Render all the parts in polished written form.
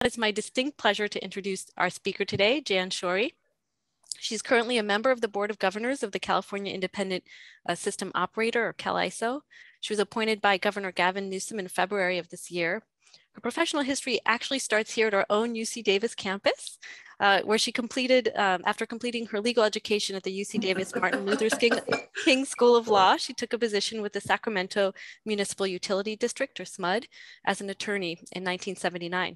It's my distinct pleasure to introduce our speaker today, Jan Shorey. She's currently a member of the Board of Governors of the California Independent System Operator, or CalISO. She was appointed by Governor Gavin Newsom in February of this year. Her professional history actually starts here at our own UC Davis campus, where she completed, after completing her legal education at the UC Davis Martin Luther King School of Law, she took a position with the Sacramento Municipal Utility District, or SMUD, as an attorney in 1979.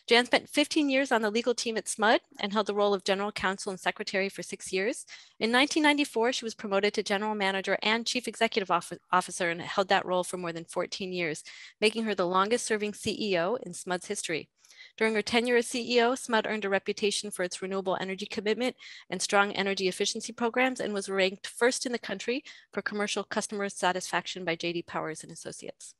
Jan spent 15 years on the legal team at SMUD and held the role of General Counsel and Secretary for 6 years. In 1994, she was promoted to General Manager and Chief Executive Officer and held that role for more than 14 years, making her the longest serving CEO in SMUD's history. During her tenure as CEO, SMUD earned a reputation for its renewable energy commitment and strong energy efficiency programs and was ranked first in the country for commercial customer satisfaction by J.D. Powers and Associates.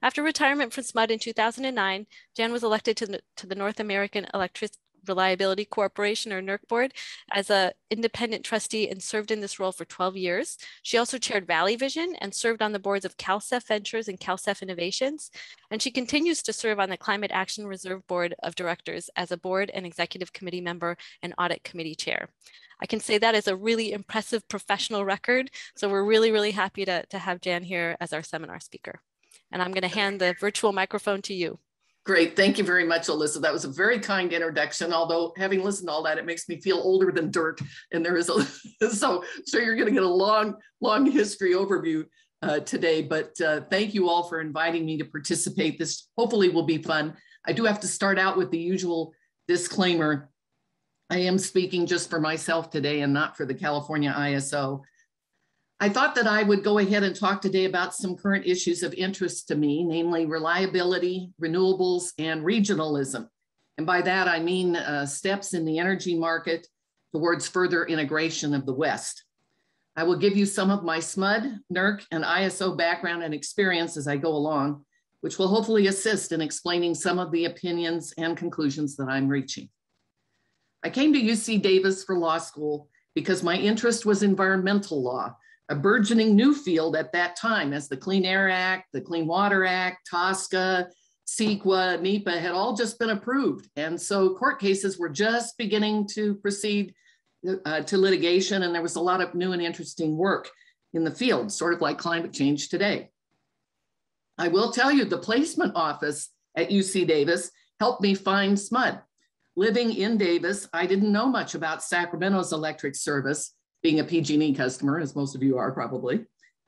After retirement from SMUD in 2009, Jan was elected to the North American Electric Reliability Corporation, or NERC board, as an independent trustee and served in this role for 12 years. She also chaired Valley Vision and served on the boards of CalCEF Ventures and CalCEF Innovations. And she continues to serve on the Climate Action Reserve Board of Directors as a board and executive committee member and audit committee chair. I can say that is a really impressive professional record. So we're really, really happy to have Jan here as our seminar speaker. And I'm going to hand the virtual microphone to you. Great. Thank you very much, Alyssa. That was a very kind introduction, although having listened to all that, it makes me feel older than dirt. And there is so you're going to get a long history overview today, but thank you all for inviting me to participate. This hopefully will be fun. I do have to start out with the usual disclaimer. I am speaking just for myself today and not for the California ISO. I thought that I would go ahead and talk today about some current issues of interest to me, namely reliability, renewables, and regionalism. And by that, I mean steps in the energy market towards further integration of the West. I will give you some of my SMUD, NERC, and ISO background and experience as I go along, which will hopefully assist in explaining some of the opinions and conclusions that I'm reaching. I came to UC Davis for law school because my interest was environmental law, a burgeoning new field at that time, as the Clean Air Act, the Clean Water Act, TSCA, CEQA, NEPA had all just been approved. And so court cases were just beginning to proceed to litigation, and there was a lot of new and interesting work in the field, sort of like climate change today. I will tell you, the placement office at UC Davis helped me find SMUD. Living in Davis, I didn't know much about Sacramento's electric service, being a PG&E customer, as most of you are probably.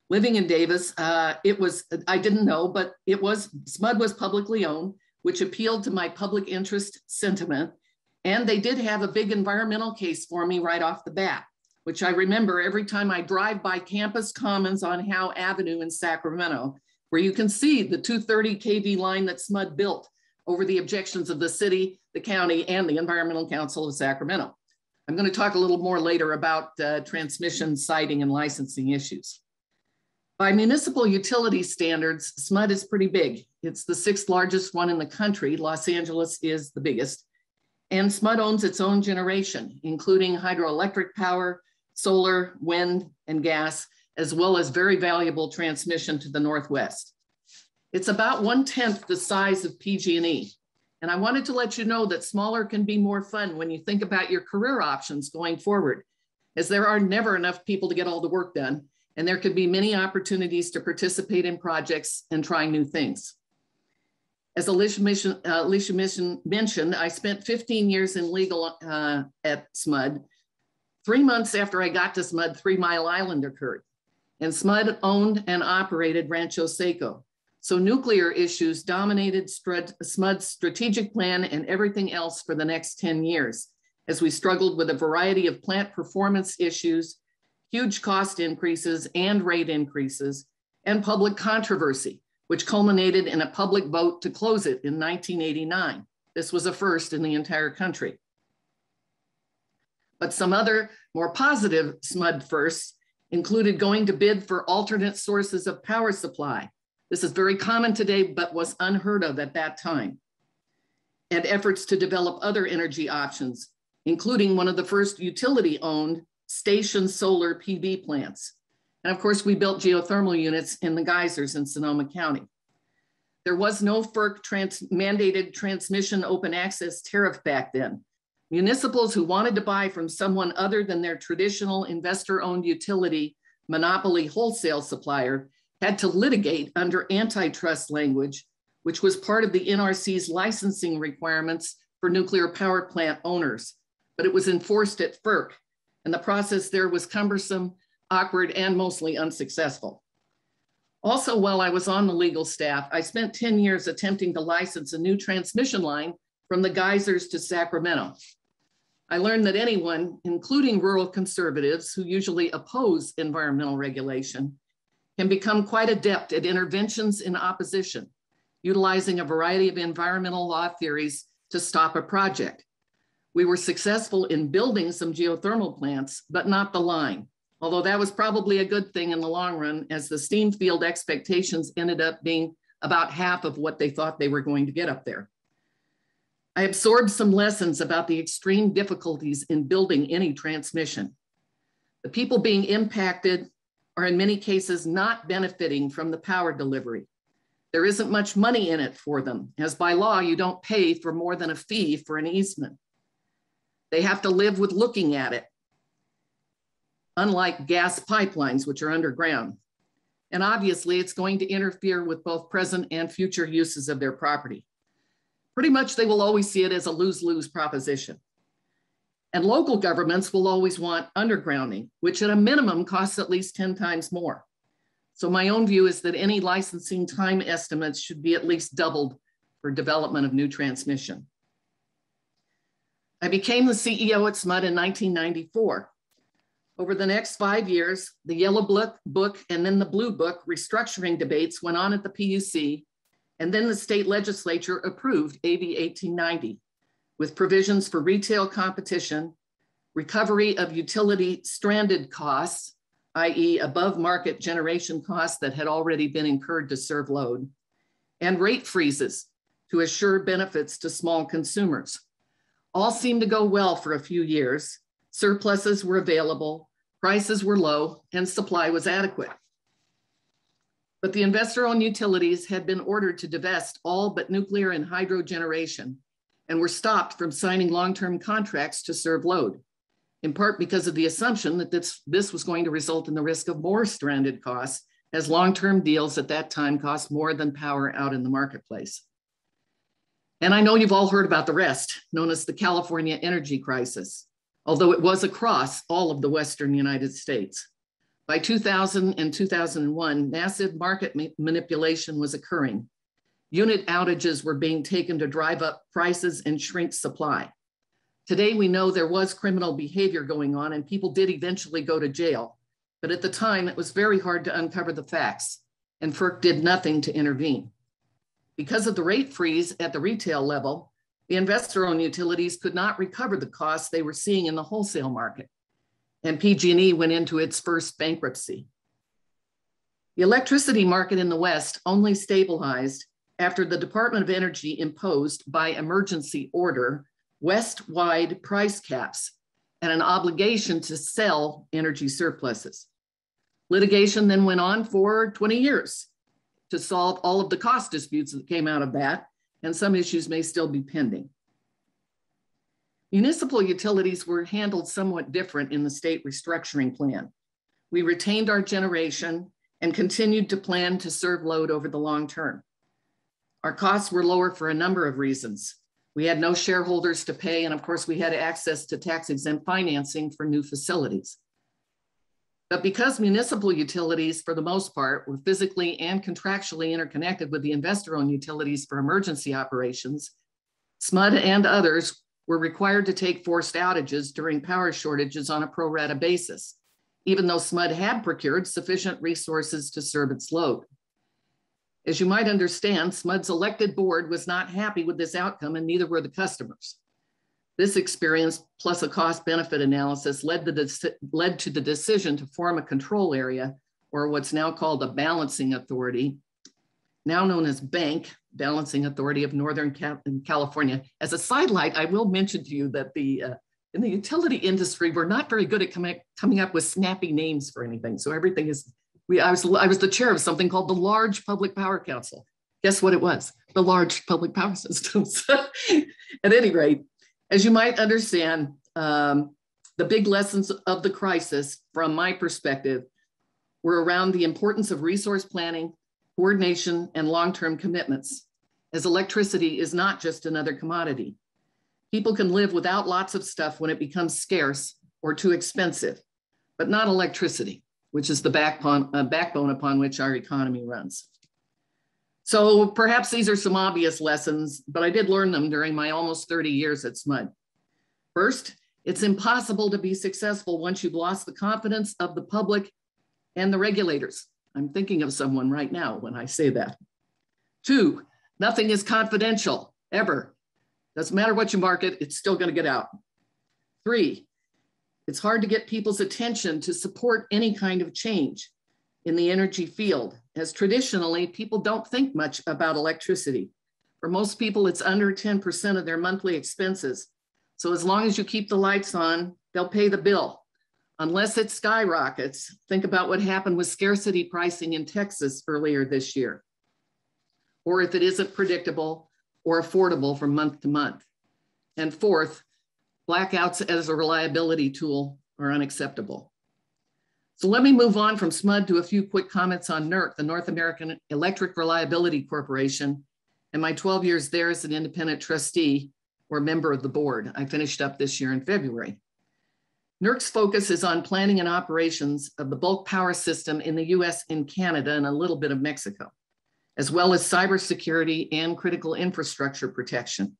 Living in Davis, I didn't know, but SMUD was publicly owned, which appealed to my public interest sentiment. And they did have a big environmental case for me right off the bat, which I remember every time I drive by Campus Commons on Howe Avenue in Sacramento, where you can see the 230 kV line that SMUD built over the objections of the city, the county, and the Environmental Council of Sacramento. I'm going to talk a little more later about transmission, siting, and licensing issues. By municipal utility standards, SMUD is pretty big. It's the 6th largest one in the country. Los Angeles is the biggest. And SMUD owns its own generation, including hydroelectric power, solar, wind, and gas, as well as very valuable transmission to the Northwest. It's about 1/10 the size of PG&E. And I wanted to let you know that smaller can be more fun when you think about your career options going forward, as there are never enough people to get all the work done, and there could be many opportunities to participate in projects and try new things. As Alicia mentioned, I spent 15 years in legal at SMUD. 3 months after I got to SMUD, 3 Mile Island occurred, and SMUD owned and operated Rancho Seco. So nuclear issues dominated SMUD's strategic plan and everything else for the next 10 years, as we struggled with a variety of plant performance issues, huge cost increases and rate increases, and public controversy, which culminated in a public vote to close it in 1989. This was a first in the entire country. But some other more positive SMUD firsts included going to bid for alternate sources of power supply. This is very common today, but was unheard of at that time. And efforts to develop other energy options, including one of the first utility-owned station solar PV plants. And of course, we built geothermal units in the geysers in Sonoma County. There was no FERC mandated transmission open access tariff back then. Municipals who wanted to buy from someone other than their traditional investor-owned utility monopoly wholesale supplier had to litigate under antitrust language, which was part of the NRC's licensing requirements for nuclear power plant owners, but it was enforced at FERC, and the process there was cumbersome, awkward, and mostly unsuccessful. Also, while I was on the legal staff, I spent 10 years attempting to license a new transmission line from the geysers to Sacramento. I learned that anyone, including rural conservatives who usually oppose environmental regulation, can become quite adept at interventions in opposition, utilizing a variety of environmental law theories to stop a project. We were successful in building some geothermal plants, but not the line, although that was probably a good thing in the long run, as the steam field expectations ended up being about half of what they thought they were going to get up there. I absorbed some lessons about the extreme difficulties in building any transmission. The people being impacted are in many cases not benefiting from the power delivery. There isn't much money in it for them, as by law, you don't pay for more than a fee for an easement. They have to live with looking at it, unlike gas pipelines, which are underground. And obviously, it's going to interfere with both present and future uses of their property. Pretty much, they will always see it as a lose-lose proposition. And local governments will always want undergrounding, which at a minimum costs at least 10 times more. So my own view is that any licensing time estimates should be at least doubled for development of new transmission. I became the CEO at SMUD in 1994. Over the next 5 years, the Yellow Book and then the Blue Book restructuring debates went on at the PUC, and then the state legislature approved AB 1890 with provisions for retail competition, recovery of utility stranded costs, i.e. above market generation costs that had already been incurred to serve load, and rate freezes to assure benefits to small consumers. All seemed to go well for a few years. Surpluses were available, prices were low, and supply was adequate. But the investor-owned utilities had been ordered to divest all but nuclear and hydro generation and were stopped from signing long-term contracts to serve load, in part because of the assumption that this was going to result in the risk of more stranded costs, as long-term deals at that time cost more than power out in the marketplace. And I know you've all heard about the rest, known as the California energy crisis, although it was across all of the Western United States. By 2000 and 2001, massive market manipulation was occurring. Unit outages were being taken to drive up prices and shrink supply. Today, we know there was criminal behavior going on and people did eventually go to jail. But at the time, it was very hard to uncover the facts, and FERC did nothing to intervene. Because of the rate freeze at the retail level, the investor-owned utilities could not recover the costs they were seeing in the wholesale market, and PG&E went into its first bankruptcy. The electricity market in the West only stabilized after the Department of Energy imposed by emergency order West-wide price caps and an obligation to sell energy surpluses. Litigation then went on for 20 years to solve all of the cost disputes that came out of that, and some issues may still be pending. Municipal utilities were handled somewhat different in the state restructuring plan. We retained our generation and continued to plan to serve load over the long term. Our costs were lower for a number of reasons. We had no shareholders to pay, and of course we had access to tax-exempt financing for new facilities. But because municipal utilities, for the most part, were physically and contractually interconnected with the investor-owned utilities for emergency operations, SMUD and others were required to take forced outages during power shortages on a pro rata basis, even though SMUD had procured sufficient resources to serve its load. As you might understand, SMUD's elected board was not happy with this outcome, and neither were the customers. This experience, plus a cost-benefit analysis, led to the decision to form a control area, or what's now called a balancing authority, now known as BANC, Balancing Authority of Northern California. As a sidelight, I will mention to you that in the utility industry, we're not very good at coming up with snappy names for anything. So everything is, I was the chair of something called the Large Public Power Council. Guess what it was? The large public power systems. At any rate, as you might understand, the big lessons of the crisis, from my perspective, were around the importance of resource planning, coordination, and long-term commitments, as electricity is not just another commodity. People can live without lots of stuff when it becomes scarce or too expensive, but not electricity, which is the backbone upon which our economy runs. So perhaps these are some obvious lessons, but I did learn them during my almost 30 years at SMUD. First, it's impossible to be successful once you've lost the confidence of the public and the regulators. I'm thinking of someone right now when I say that. Two, nothing is confidential, ever. Doesn't matter what you market, it's still going to get out. Three, it's hard to get people's attention to support any kind of change in the energy field, as traditionally people don't think much about electricity. For most people, it's under 10% of their monthly expenses. So as long as you keep the lights on, they'll pay the bill. Unless it skyrockets, think about what happened with scarcity pricing in Texas earlier this year. Or if it isn't predictable or affordable from month to month. And fourth, blackouts as a reliability tool are unacceptable. So let me move on from SMUD to a few quick comments on NERC, the North American Electric Reliability Corporation, and my 12 years there as an independent trustee or member of the board. I finished up this year in February. NERC's focus is on planning and operations of the bulk power system in the US and Canada and a little bit of Mexico, as well as cybersecurity and critical infrastructure protection.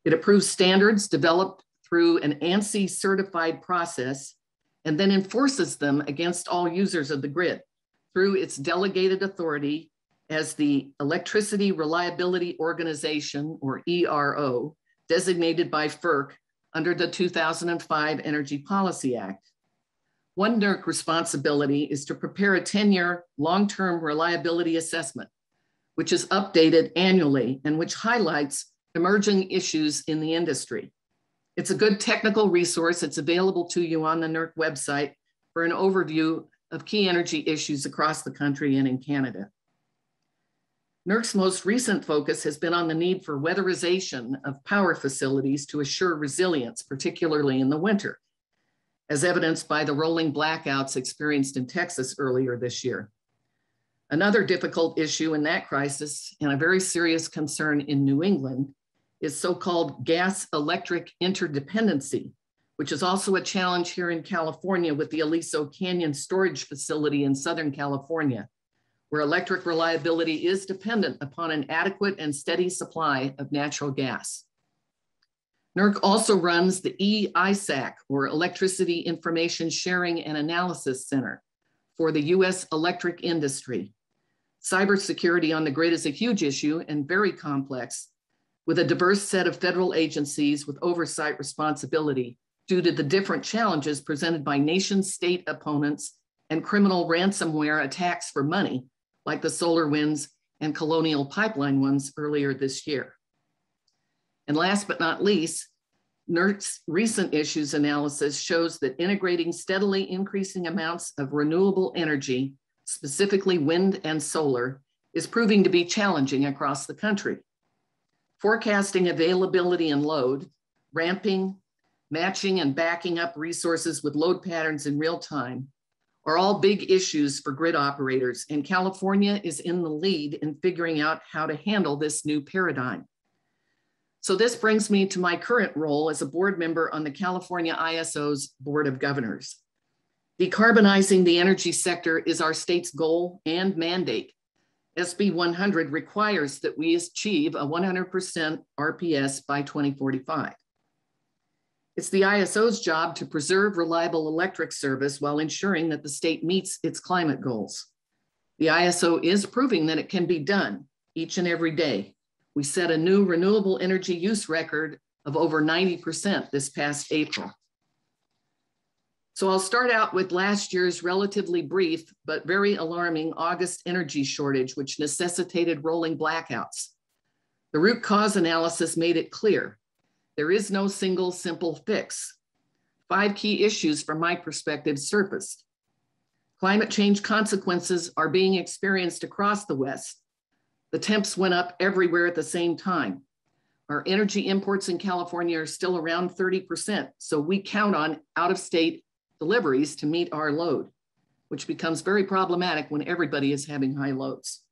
It approves standards developed through an ANSI certified process and then enforces them against all users of the grid through its delegated authority as the Electricity Reliability Organization, or ERO, designated by FERC under the 2005 Energy Policy Act. One NERC responsibility is to prepare a tenure long-term reliability assessment, which is updated annually and which highlights emerging issues in the industry. It's a good technical resource. It's available to you on the NERC website for an overview of key energy issues across the country and in Canada. NERC's most recent focus has been on the need for weatherization of power facilities to assure resilience, particularly in the winter, as evidenced by the rolling blackouts experienced in Texas earlier this year. Another difficult issue in that crisis, and a very serious concern in New England, is so-called gas-electric interdependency, which is also a challenge here in California with the Aliso Canyon storage facility in Southern California, where electric reliability is dependent upon an adequate and steady supply of natural gas. NERC also runs the EISAC, or Electricity Information Sharing and Analysis Center, for the US electric industry. Cybersecurity on the grid is a huge issue and very complex, with a diverse set of federal agencies with oversight responsibility due to the different challenges presented by nation-state opponents and criminal ransomware attacks for money, like the SolarWinds and Colonial Pipeline ones earlier this year. And last but not least, NERC's recent issues analysis shows that integrating steadily increasing amounts of renewable energy, specifically wind and solar, is proving to be challenging across the country. Forecasting availability and load, ramping, matching and backing up resources with load patterns in real time are all big issues for grid operators, and California is in the lead in figuring out how to handle this new paradigm. So this brings me to my current role as a board member on the California ISO's Board of Governors. Decarbonizing the energy sector is our state's goal and mandate. SB 100 requires that we achieve a 100% RPS by 2045. It's the ISO's job to preserve reliable electric service while ensuring that the state meets its climate goals. The ISO is proving that it can be done each and every day. We set a new renewable energy use record of over 90% this past April. So I'll start out with last year's relatively brief but very alarming August energy shortage, which necessitated rolling blackouts. The root cause analysis made it clear. There is no single simple fix. 5 key issues from my perspective surfaced. Climate change consequences are being experienced across the West, The temps went up everywhere at the same time. Our energy imports in California are still around 30%, so we count on out-of-state deliveries to meet our load, which becomes very problematic when everybody is having high loads.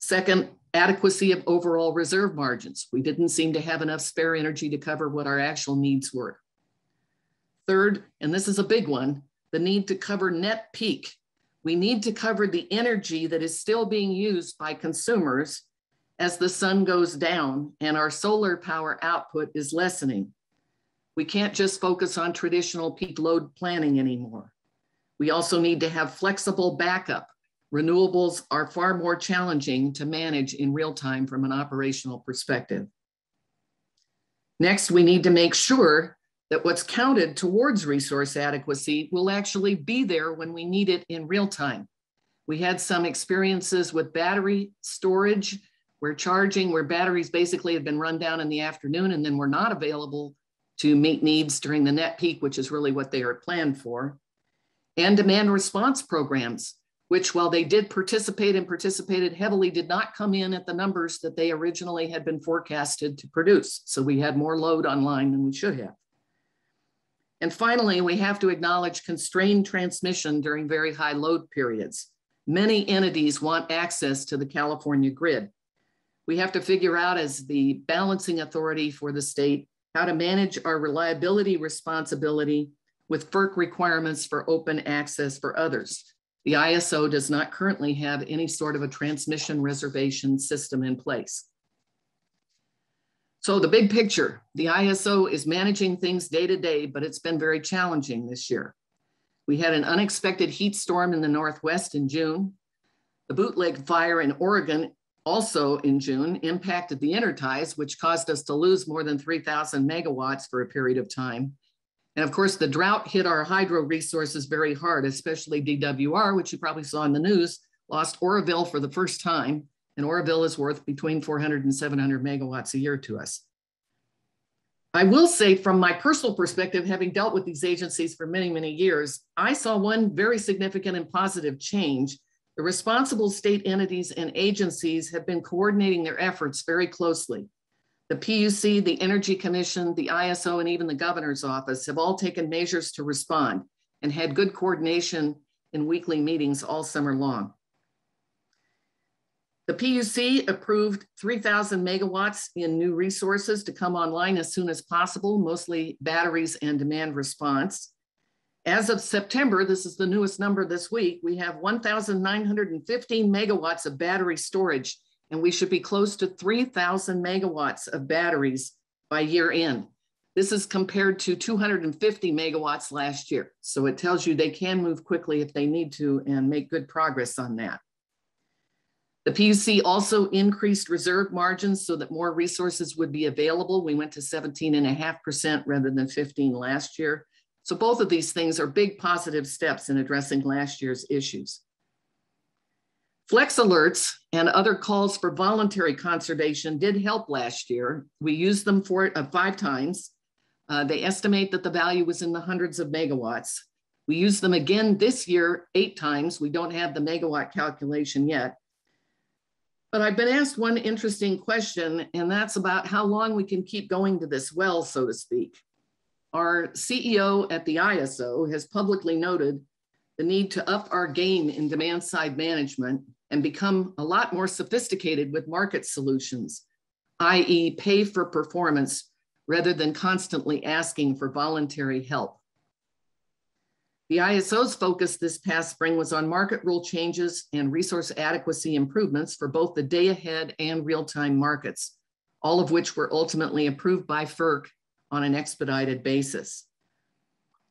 Second, adequacy of overall reserve margins. We didn't seem to have enough spare energy to cover what our actual needs were. Third, and this is a big one, the need to cover net peak. We need to cover the energy that is still being used by consumers as the sun goes down and our solar power output is lessening. We can't just focus on traditional peak load planning anymore. We also need to have flexible backup. Renewables are far more challenging to manage in real time from an operational perspective. Next, we need to make sure that what's counted towards resource adequacy will actually be there when we need it in real time. We had some experiences with battery storage, where batteries basically had been run down in the afternoon and then were not available to meet needs during the net peak, which is really what they are planned for. And demand response programs, which while they did participate and participated heavily, did not come in at the numbers that they originally had been forecasted to produce. So we had more load online than we should have. And finally, we have to acknowledge constrained transmission during very high load periods. Many entities want access to the California grid. We have to figure out as the balancing authority for the state how to manage our reliability responsibility with FERC requirements for open access for others. The ISO does not currently have any sort of a transmission reservation system in place. So the big picture, the ISO is managing things day to day, but it's been very challenging this year. We had an unexpected heat storm in the Northwest in June. The bootleg fire in Oregon also in June impacted the interties, which caused us to lose more than 3,000 megawatts for a period of time. And of course, the drought hit our hydro resources very hard, especially DWR, which you probably saw in the news, lost Oroville for the first time. And Oroville is worth between 400 and 700 megawatts a year to us. I will say from my personal perspective, having dealt with these agencies for many, many years, I saw one very significant and positive change. The responsible state entities and agencies have been coordinating their efforts very closely. The PUC, the Energy Commission, the ISO, and even the governor's office have all taken measures to respond and had good coordination in weekly meetings all summer long. The PUC approved 3,000 megawatts in new resources to come online as soon as possible, mostly batteries and demand response. As of September, this is the newest number this week, we have 1,915 megawatts of battery storage, and we should be close to 3,000 megawatts of batteries by year end. This is compared to 250 megawatts last year. So it tells you they can move quickly if they need to and make good progress on that. The PUC also increased reserve margins so that more resources would be available. We went to 17.5% rather than 15 last year. So both of these things are big positive steps in addressing last year's issues. Flex alerts and other calls for voluntary conservation did help last year. We used them for 5 times. They estimate that the value was in the hundreds of megawatts. We used them again this year 8 times. We don't have the megawatt calculation yet. But I've been asked one interesting question, and that's about how long we can keep going to this well, so to speak. Our CEO at the ISO has publicly noted the need to up our game in demand side management and become a lot more sophisticated with market solutions, i.e. pay for performance rather than constantly asking for voluntary help. The ISO's focus this past spring was on market rule changes and resource adequacy improvements for both the day ahead and real-time markets, all of which were ultimately approved by FERC on an expedited basis.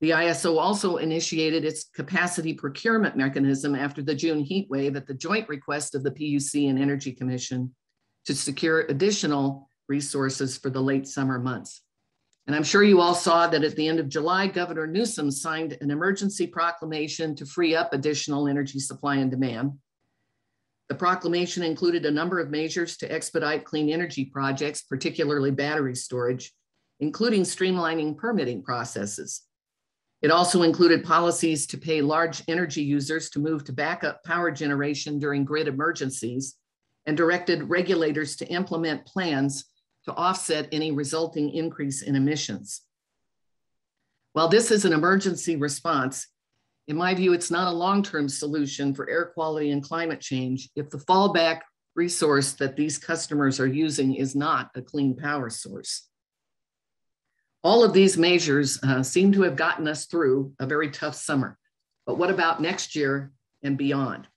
The ISO also initiated its capacity procurement mechanism after the June heat wave at the joint request of the PUC and Energy Commission to secure additional resources for the late summer months. And I'm sure you all saw that at the end of July, Governor Newsom signed an emergency proclamation to free up additional energy supply and demand. The proclamation included a number of measures to expedite clean energy projects, particularly battery storage, including streamlining permitting processes. It also included policies to pay large energy users to move to backup power generation during grid emergencies and directed regulators to implement plans to offset any resulting increase in emissions. While this is an emergency response, in my view, it's not a long-term solution for air quality and climate change if the fallback resource that these customers are using is not a clean power source. All of these measures seem to have gotten us through a very tough summer, but what about next year and beyond?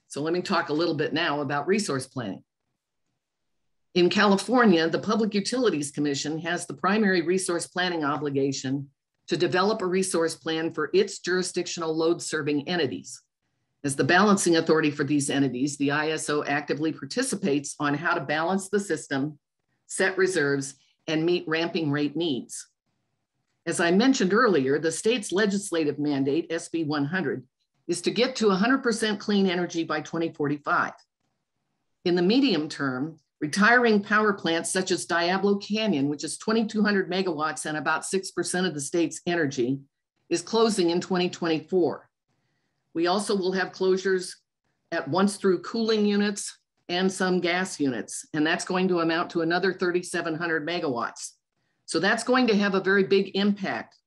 So let me talk a little bit now about resource planning. In California, the Public Utilities Commission has the primary resource planning obligation to develop a resource plan for its jurisdictional load-serving entities. As the balancing authority for these entities, the ISO actively participates on how to balance the system, set reserves, and meet ramping rate needs. As I mentioned earlier, the state's legislative mandate, SB 100, is to get to 100% clean energy by 2045. In the medium term, retiring power plants such as Diablo Canyon, which is 2,200 megawatts and about 6% of the state's energy, is closing in 2024. We also will have closures at once through cooling units and some gas units, and that's going to amount to another 3,700 megawatts. So that's going to have a very big impact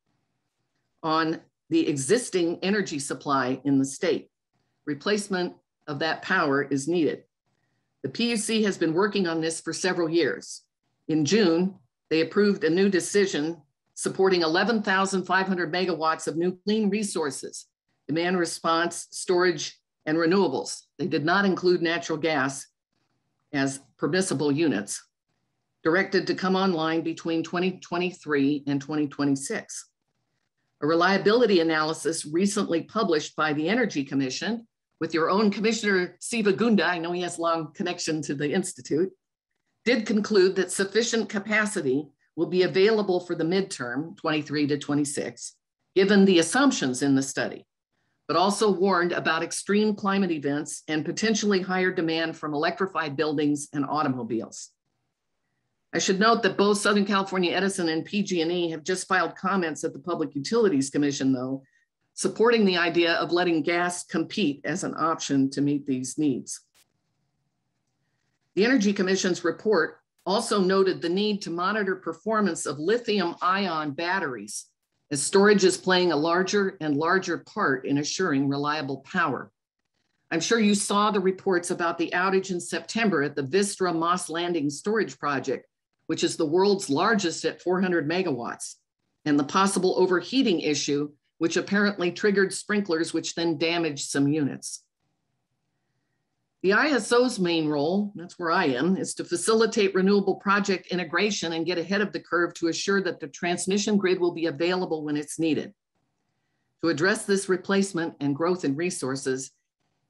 on the existing energy supply in the state. Replacement of that power is needed. The PUC has been working on this for several years. In June, they approved a new decision supporting 11,500 megawatts of new clean resources, demand response, storage, and renewables. They did not include natural gas as permissible units, directed to come online between 2023 and 2026. A reliability analysis recently published by the Energy Commission with your own Commissioner Siva Gunda, I know he has a long connection to the Institute, did conclude that sufficient capacity will be available for the midterm, 23 to 26, given the assumptions in the study, but also warned about extreme climate events and potentially higher demand from electrified buildings and automobiles. I should note that both Southern California Edison and PG&E have just filed comments at the Public Utilities Commission, though, supporting the idea of letting gas compete as an option to meet these needs. The Energy Commission's report also noted the need to monitor performance of lithium-ion batteries, as storage is playing a larger and larger part in assuring reliable power. I'm sure you saw the reports about the outage in September at the Vistra Moss Landing storage project, which is the world's largest at 400 megawatts, and the possible overheating issue, which apparently triggered sprinklers, which then damaged some units. The ISO's main role, that's where I am, is to facilitate renewable project integration and get ahead of the curve to assure that the transmission grid will be available when it's needed. To address this replacement and growth in resources,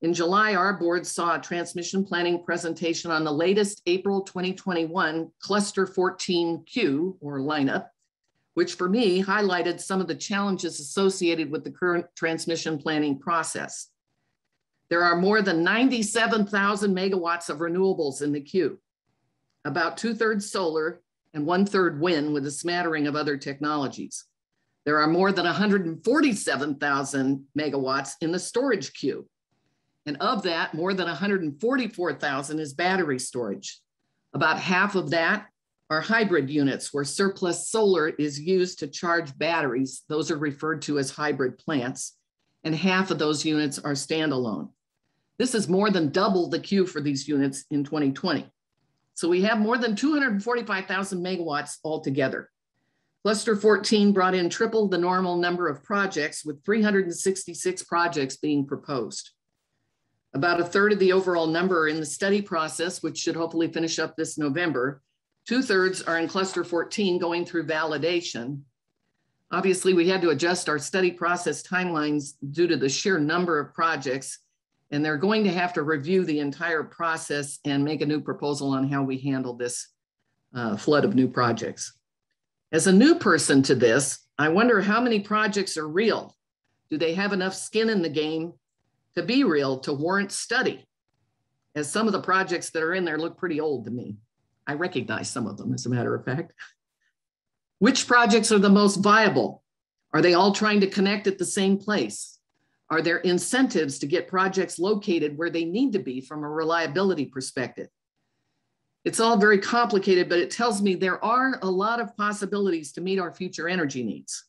in July, our board saw a transmission planning presentation on the latest April 2021 Cluster 14Q, or lineup, which for me highlighted some of the challenges associated with the current transmission planning process. There are more than 97,000 megawatts of renewables in the queue, about 2/3 solar and 1/3 wind with a smattering of other technologies. There are more than 147,000 megawatts in the storage queue. And of that, more than 144,000 is battery storage. About half of that are hybrid units where surplus solar is used to charge batteries. Those are referred to as hybrid plants. And half of those units are standalone. This is more than double the queue for these units in 2020. So we have more than 245,000 megawatts altogether. Cluster 14 brought in triple the normal number of projects, with 366 projects being proposed. About 1/3 of the overall number are in the study process, which should hopefully finish up this November. 2/3 are in Cluster 14 going through validation. Obviously, we had to adjust our study process timelines due to the sheer number of projects, and they're going to have to review the entire process and make a new proposal on how we handle this flood of new projects. As a new person to this, I wonder how many projects are real. Do they have enough skin in the game to be real, to warrant study? As some of the projects that are in there look pretty old to me. I recognize some of them, as a matter of fact. Which projects are the most viable? Are they all trying to connect at the same place? Are there incentives to get projects located where they need to be from a reliability perspective? It's all very complicated, but it tells me there are a lot of possibilities to meet our future energy needs.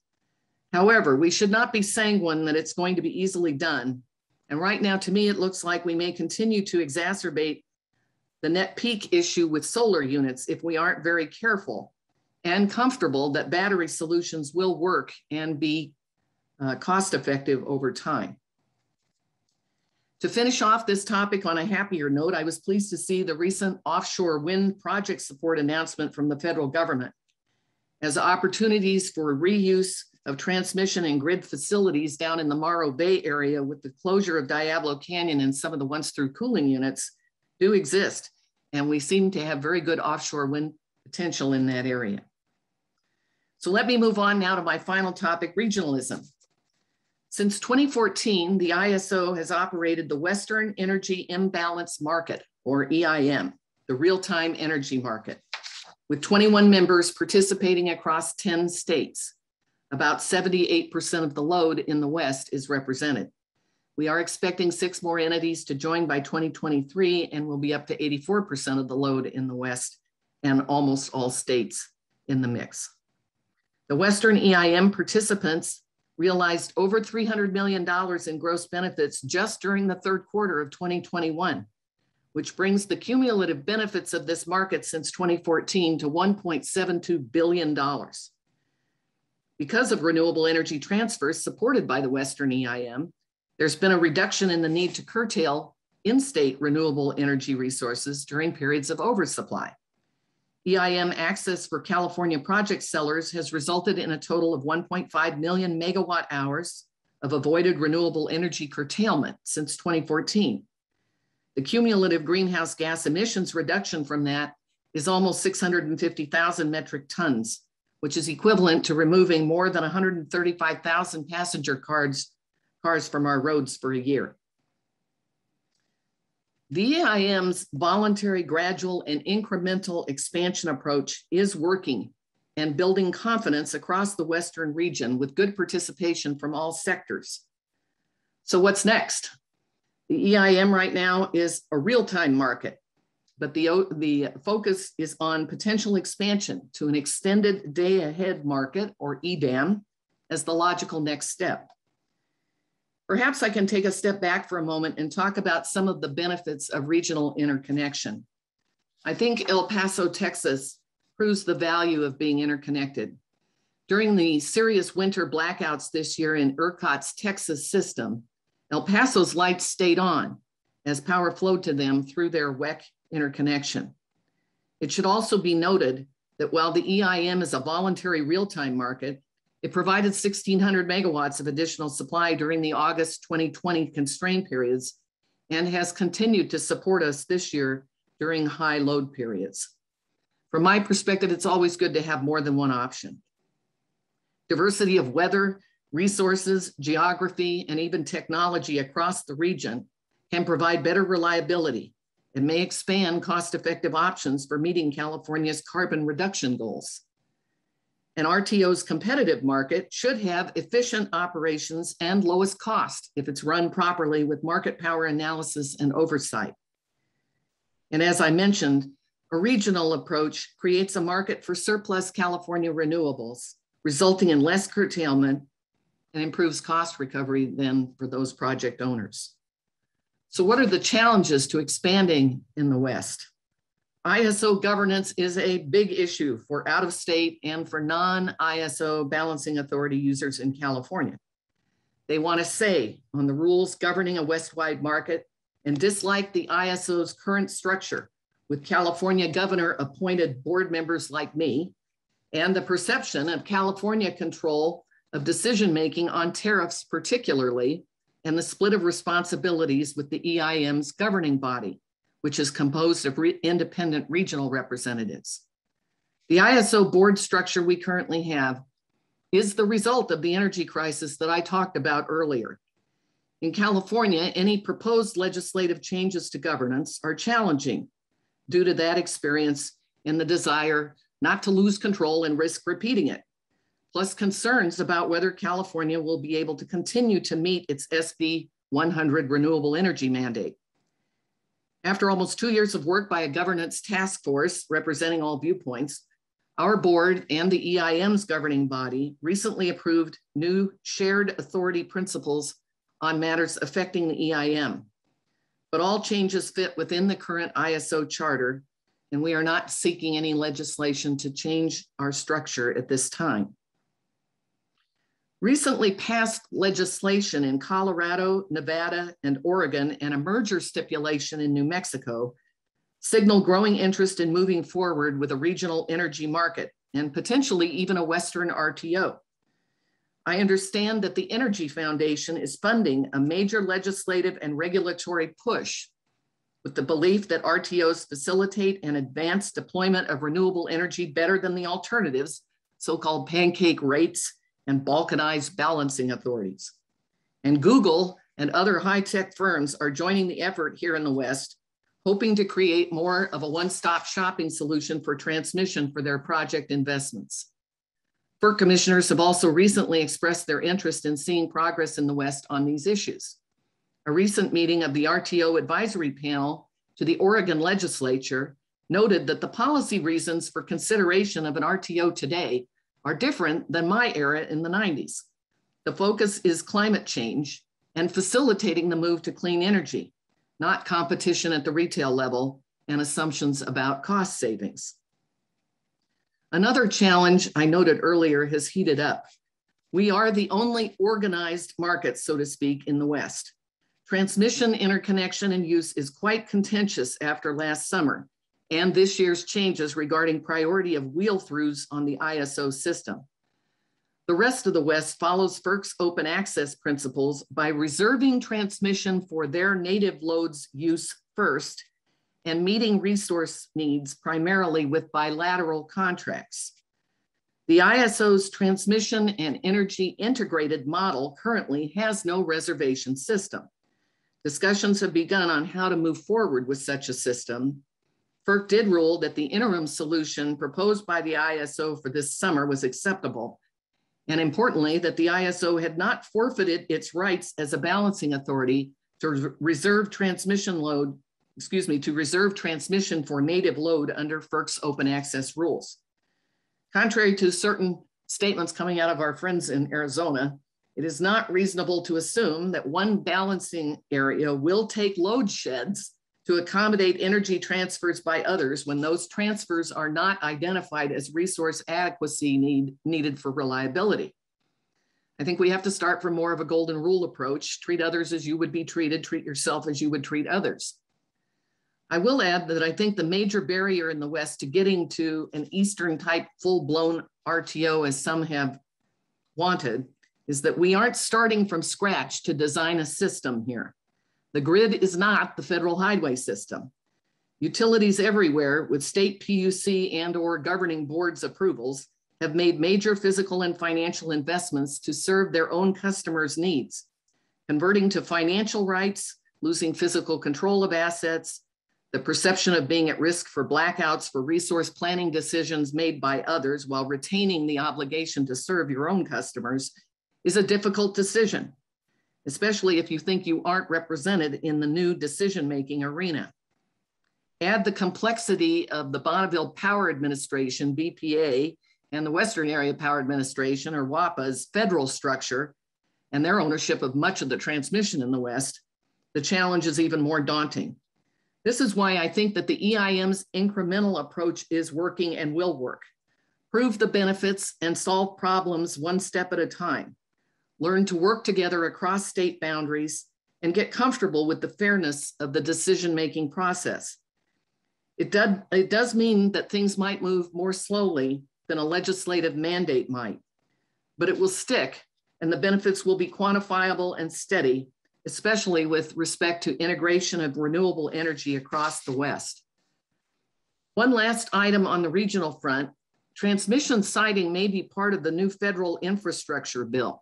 However, we should not be sanguine that it's going to be easily done. And right now, to me, it looks like we may continue to exacerbate the net peak issue with solar units if we aren't very careful and comfortable that battery solutions will work and be cost-effective over time. To finish off this topic on a happier note, I was pleased to see the recent offshore wind project support announcement from the federal government, as opportunities for reuse of transmission and grid facilities down in the Morro Bay area with the closure of Diablo Canyon and some of the once-through cooling units do exist. And we seem to have very good offshore wind potential in that area. So let me move on now to my final topic, regionalism. Since 2014, the ISO has operated the Western Energy Imbalance Market, or EIM, the real-time energy market, with 21 members participating across 10 states. About 78% of the load in the West is represented. We are expecting 6 more entities to join by 2023, and will be up to 84% of the load in the West and almost all states in the mix. The Western EIM participants realized over $300 million in gross benefits just during the third quarter of 2021, which brings the cumulative benefits of this market since 2014 to $1.72 billion. Because of renewable energy transfers supported by the Western EIM, there's been a reduction in the need to curtail in-state renewable energy resources during periods of oversupply. EIM access for California project sellers has resulted in a total of 1.5 million megawatt hours of avoided renewable energy curtailment since 2014. The cumulative greenhouse gas emissions reduction from that is almost 650,000 metric tons, which is equivalent to removing more than 135,000 passenger cars from our roads for a year. The EIM's voluntary, gradual, and incremental expansion approach is working and building confidence across the Western region with good participation from all sectors. So what's next? The EIM right now is a real-time market, but the focus is on potential expansion to an extended day-ahead market, or EDAM, as the logical next step. Perhaps I can take a step back for a moment and talk about some of the benefits of regional interconnection. I think El Paso, Texas proves the value of being interconnected. During the serious winter blackouts this year in ERCOT's Texas system, El Paso's lights stayed on as power flowed to them through their WEC interconnection. It should also be noted that while the EIM is a voluntary real-time market, it provided 1,600 megawatts of additional supply during the August 2020 constraint periods and has continued to support us this year during high load periods. From my perspective, it's always good to have more than one option. Diversity of weather, resources, geography, and even technology across the region can provide better reliability and may expand cost-effective options for meeting California's carbon reduction goals. An RTO's competitive market should have efficient operations and lowest cost if it's run properly with market power analysis and oversight. And as I mentioned, a regional approach creates a market for surplus California renewables, resulting in less curtailment and improves cost recovery than for those project owners. So what are the challenges to expanding in the West? ISO governance is a big issue for out-of-state and for non-ISO balancing authority users in California. They want a say on the rules governing a West-wide market and dislike the ISO's current structure with California governor appointed board members like me and the perception of California control of decision-making on tariffs particularly, and the split of responsibilities with the EIM's governing body, which is composed of independent regional representatives. The ISO board structure we currently have is the result of the energy crisis that I talked about earlier. In California, any proposed legislative changes to governance are challenging due to that experience and the desire not to lose control and risk repeating it, plus concerns about whether California will be able to continue to meet its SB 100 renewable energy mandate. After almost 2 years of work by a governance task force representing all viewpoints, our board and the EIM's governing body recently approved new shared authority principles on matters affecting the EIM. But all changes fit within the current ISO charter, and we are not seeking any legislation to change our structure at this time. Recently passed legislation in Colorado, Nevada, and Oregon, and a merger stipulation in New Mexico signal growing interest in moving forward with a regional energy market and potentially even a Western RTO. I understand that the Energy Foundation is funding a major legislative and regulatory push with the belief that RTOs facilitate and advance deployment of renewable energy better than the alternatives, so-called pancake rates and balkanized balancing authorities. And Google and other high-tech firms are joining the effort here in the West, hoping to create more of a one-stop shopping solution for transmission for their project investments. FERC commissioners have also recently expressed their interest in seeing progress in the West on these issues. A recent meeting of the RTO advisory panel to the Oregon legislature noted that the policy reasons for consideration of an RTO today are different than my era in the 90s. The focus is climate change and facilitating the move to clean energy, not competition at the retail level and assumptions about cost savings. Another challenge I noted earlier has heated up. We are the only organized market, so to speak, in the West. Transmission, interconnection, and use is quite contentious after last summer and this year's changes regarding priority of wheel-throughs on the ISO system. The rest of the West follows FERC's open access principles by reserving transmission for their native loads use first and meeting resource needs primarily with bilateral contracts. The ISO's transmission and energy integrated model currently has no reservation system. Discussions have begun on how to move forward with such a system. FERC did rule that the interim solution proposed by the ISO for this summer was acceptable, and importantly, that the ISO had not forfeited its rights as a balancing authority to reserve transmission for native load under FERC's open access rules. Contrary to certain statements coming out of our friends in Arizona, it is not reasonable to assume that one balancing area will take load sheds to accommodate energy transfers by others when those transfers are not identified as resource adequacy needed for reliability. I think we have to start from more of a golden rule approach: treat others as you would be treated, treat yourself as you would treat others. I will add that I think the major barrier in the West to getting to an Eastern type full-blown RTO, as some have wanted, is that we aren't starting from scratch to design a system here. The grid is not the federal highway system. Utilities everywhere with state PUC and/or governing boards approvals have made major physical and financial investments to serve their own customers' needs, converting to financial rights, losing physical control of assets, the perception of being at risk for blackouts for resource planning decisions made by others while retaining the obligation to serve your own customers is a difficult decision, especially if you think you aren't represented in the new decision-making arena. Add the complexity of the Bonneville Power Administration, BPA, and the Western Area Power Administration, or WAPA's federal structure, and their ownership of much of the transmission in the West, the challenge is even more daunting. This is why I think that the EIM's incremental approach is working and will work. Prove the benefits and solve problems one step at a time. Learn to work together across state boundaries and get comfortable with the fairness of the decision-making process. It does mean that things might move more slowly than a legislative mandate might, but it will stick and the benefits will be quantifiable and steady, especially with respect to integration of renewable energy across the West. One last item on the regional front: transmission siting may be part of the new federal infrastructure bill.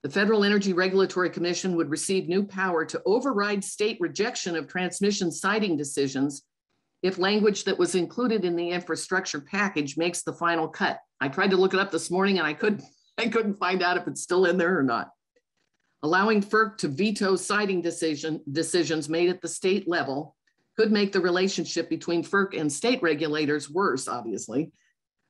The Federal Energy Regulatory Commission would receive new power to override state rejection of transmission siting decisions if language that was included in the infrastructure package makes the final cut. I tried to look it up this morning and I couldn't find out if it's still in there or not. Allowing FERC to veto siting decisions made at the state level could make the relationship between FERC and state regulators worse, obviously,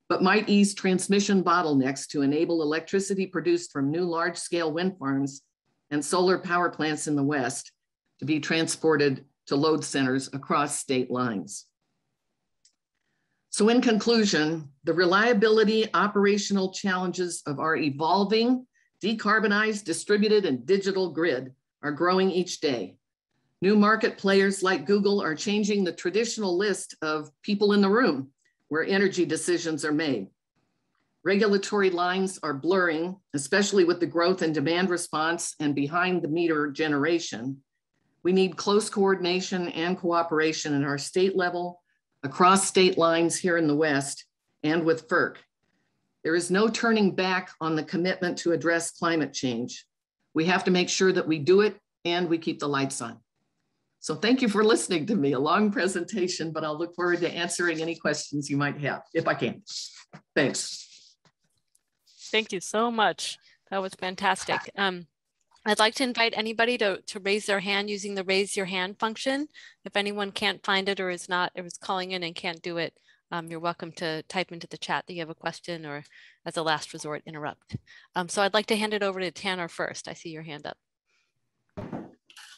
but might ease transmission bottlenecks to enable electricity produced from new large-scale wind farms and solar power plants in the West to be transported to load centers across state lines. So in conclusion, the reliability operational challenges of our evolving, decarbonized, distributed, and digital grid are growing each day. New market players like Google are changing the traditional list of people in the room where energy decisions are made. Regulatory lines are blurring, especially with the growth in demand response and behind the meter generation. We need close coordination and cooperation at our state level, across state lines here in the West, and with FERC. There is no turning back on the commitment to address climate change. We have to make sure that we do it and we keep the lights on. So thank you for listening to me, a long presentation, but I'll look forward to answering any questions you might have, if I can. Thanks. Thank you so much. That was fantastic. I'd like to invite anybody to raise their hand using the raise your hand function. If anyone can't find it or is calling in and can't do it, you're welcome to type into the chat that you have a question or as a last resort, interrupt. So I'd like to hand it over to Tanner first. I see your hand up.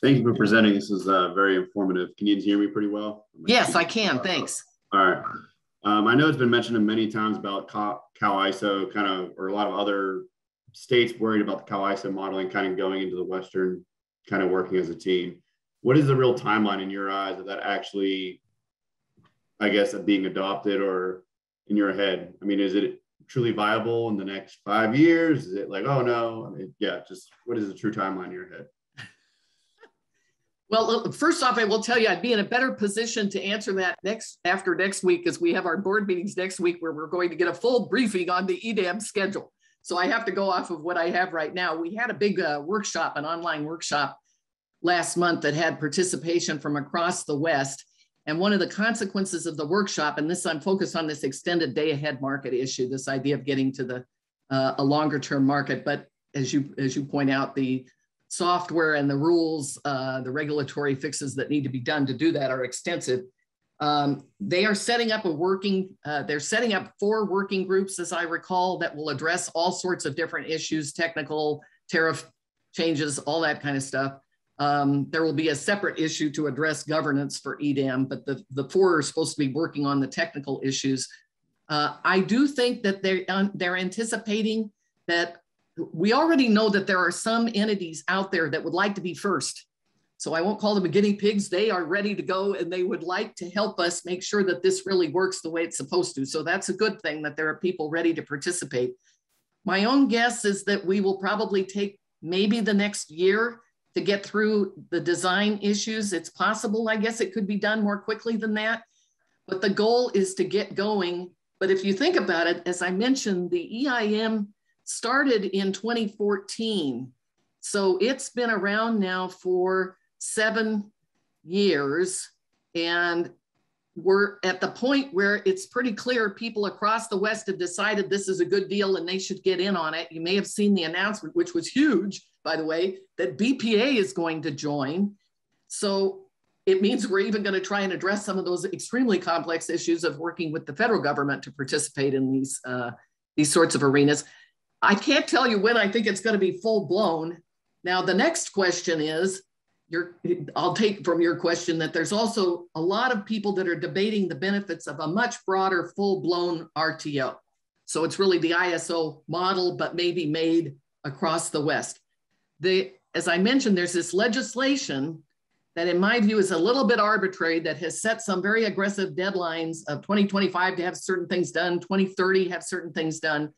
Thank you for presenting. This is very informative. Can you hear me pretty well? Yes, I can. Thanks. All right. I know it's been mentioned many times about CalISO or a lot of other states worried about the CalISO modeling kind of going into the Western kind of working as a team. What is the real timeline in your eyes of that actually, I guess, of being adopted or in your head? I mean, is it truly viable in the next 5 years? Is it like, oh no, I mean, yeah, just what is the true timeline in your head? Well, first off, I will tell you, I'd be in a better position to answer that after next week, as we have our board meetings next week where we're going to get a full briefing on the EDAM schedule. So I have to go off of what I have right now. We had a big workshop, an online workshop last month that had participation from across the West. And one of the consequences of the workshop, and this I'm focused on this extended day ahead market issue, this idea of getting to a longer term market. But as you point out, the software and the rules, the regulatory fixes that need to be done to do that are extensive. They are setting up they're setting up 4 working groups, as I recall, that will address all sorts of different issues, technical, tariff changes, all that kind of stuff. There will be a separate issue to address governance for EDAM, but the 4 are supposed to be working on the technical issues. I do think that they're anticipating that we already know that there are some entities out there that would like to be first. So I won't call them guinea pigs. They are ready to go and they would like to help us make sure that this really works the way it's supposed to. So that's a good thing that there are people ready to participate. My own guess is that we will probably take maybe the next year to get through the design issues. It's possible, I guess it could be done more quickly than that, but the goal is to get going. But if you think about it, as I mentioned, the EIM started in 2014. So it's been around now for 7 years. And we're at the point where it's pretty clear people across the West have decided this is a good deal and they should get in on it. You may have seen the announcement, which was huge, by the way, that BPA is going to join. So it means we're even going to try and address some of those extremely complex issues of working with the federal government to participate in these sorts of arenas. I can't tell you when I think it's going to be full blown. Now, the next question is, I'll take from your question that there's also a lot of people that are debating the benefits of a much broader full blown RTO. So it's really the ISO model, but maybe made across the West. As I mentioned, there's this legislation that in my view is a little bit arbitrary that has set some very aggressive deadlines of 2025 to have certain things done, 2030 have certain things done.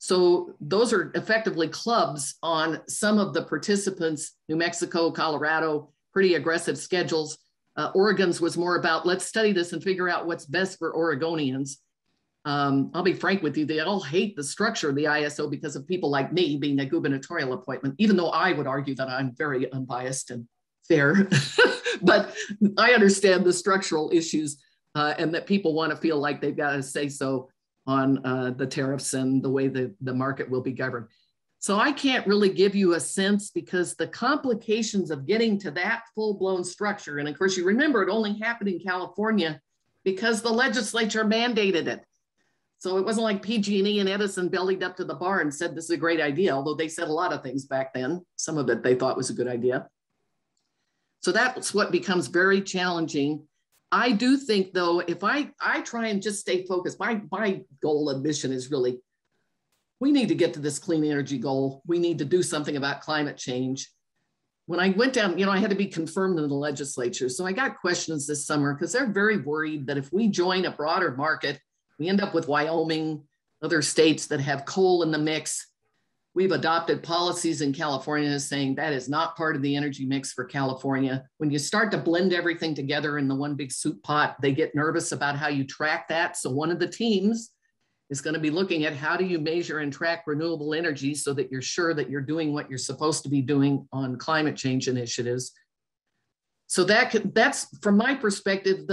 So those are effectively clubs on some of the participants, New Mexico, Colorado, pretty aggressive schedules. Oregon's was more about, let's study this and figure out what's best for Oregonians. I'll be frank with you, they all hate the structure of the ISO because of people like me being a gubernatorial appointment, even though I would argue that I'm very unbiased and fair. But I understand the structural issues and that people want to feel like they've got to say so on the tariffs and the way the market will be governed. So I can't really give you a sense because the complications of getting to that full-blown structure, and of course you remember it only happened in California because the legislature mandated it. So it wasn't like PG&E and Edison bellied up to the bar and said this is a great idea, although they said a lot of things back then. Some of it they thought was a good idea. So that's what becomes very challenging. I do think though, if I try and just stay focused, my goal and mission is really, we need to get to this clean energy goal. We need to do something about climate change. When I went down, I had to be confirmed in the legislature. So I got questions this summer because they're very worried that if we join a broader market, we end up with Wyoming, other states that have coal in the mix. We've adopted policies in California saying that is not part of the energy mix for California. When you start to blend everything together in the one big soup pot, they get nervous about how you track that. So one of the teams is going to be looking at how do you measure and track renewable energy so that you're sure that you're doing what you're supposed to be doing on climate change initiatives. So that's from my perspective,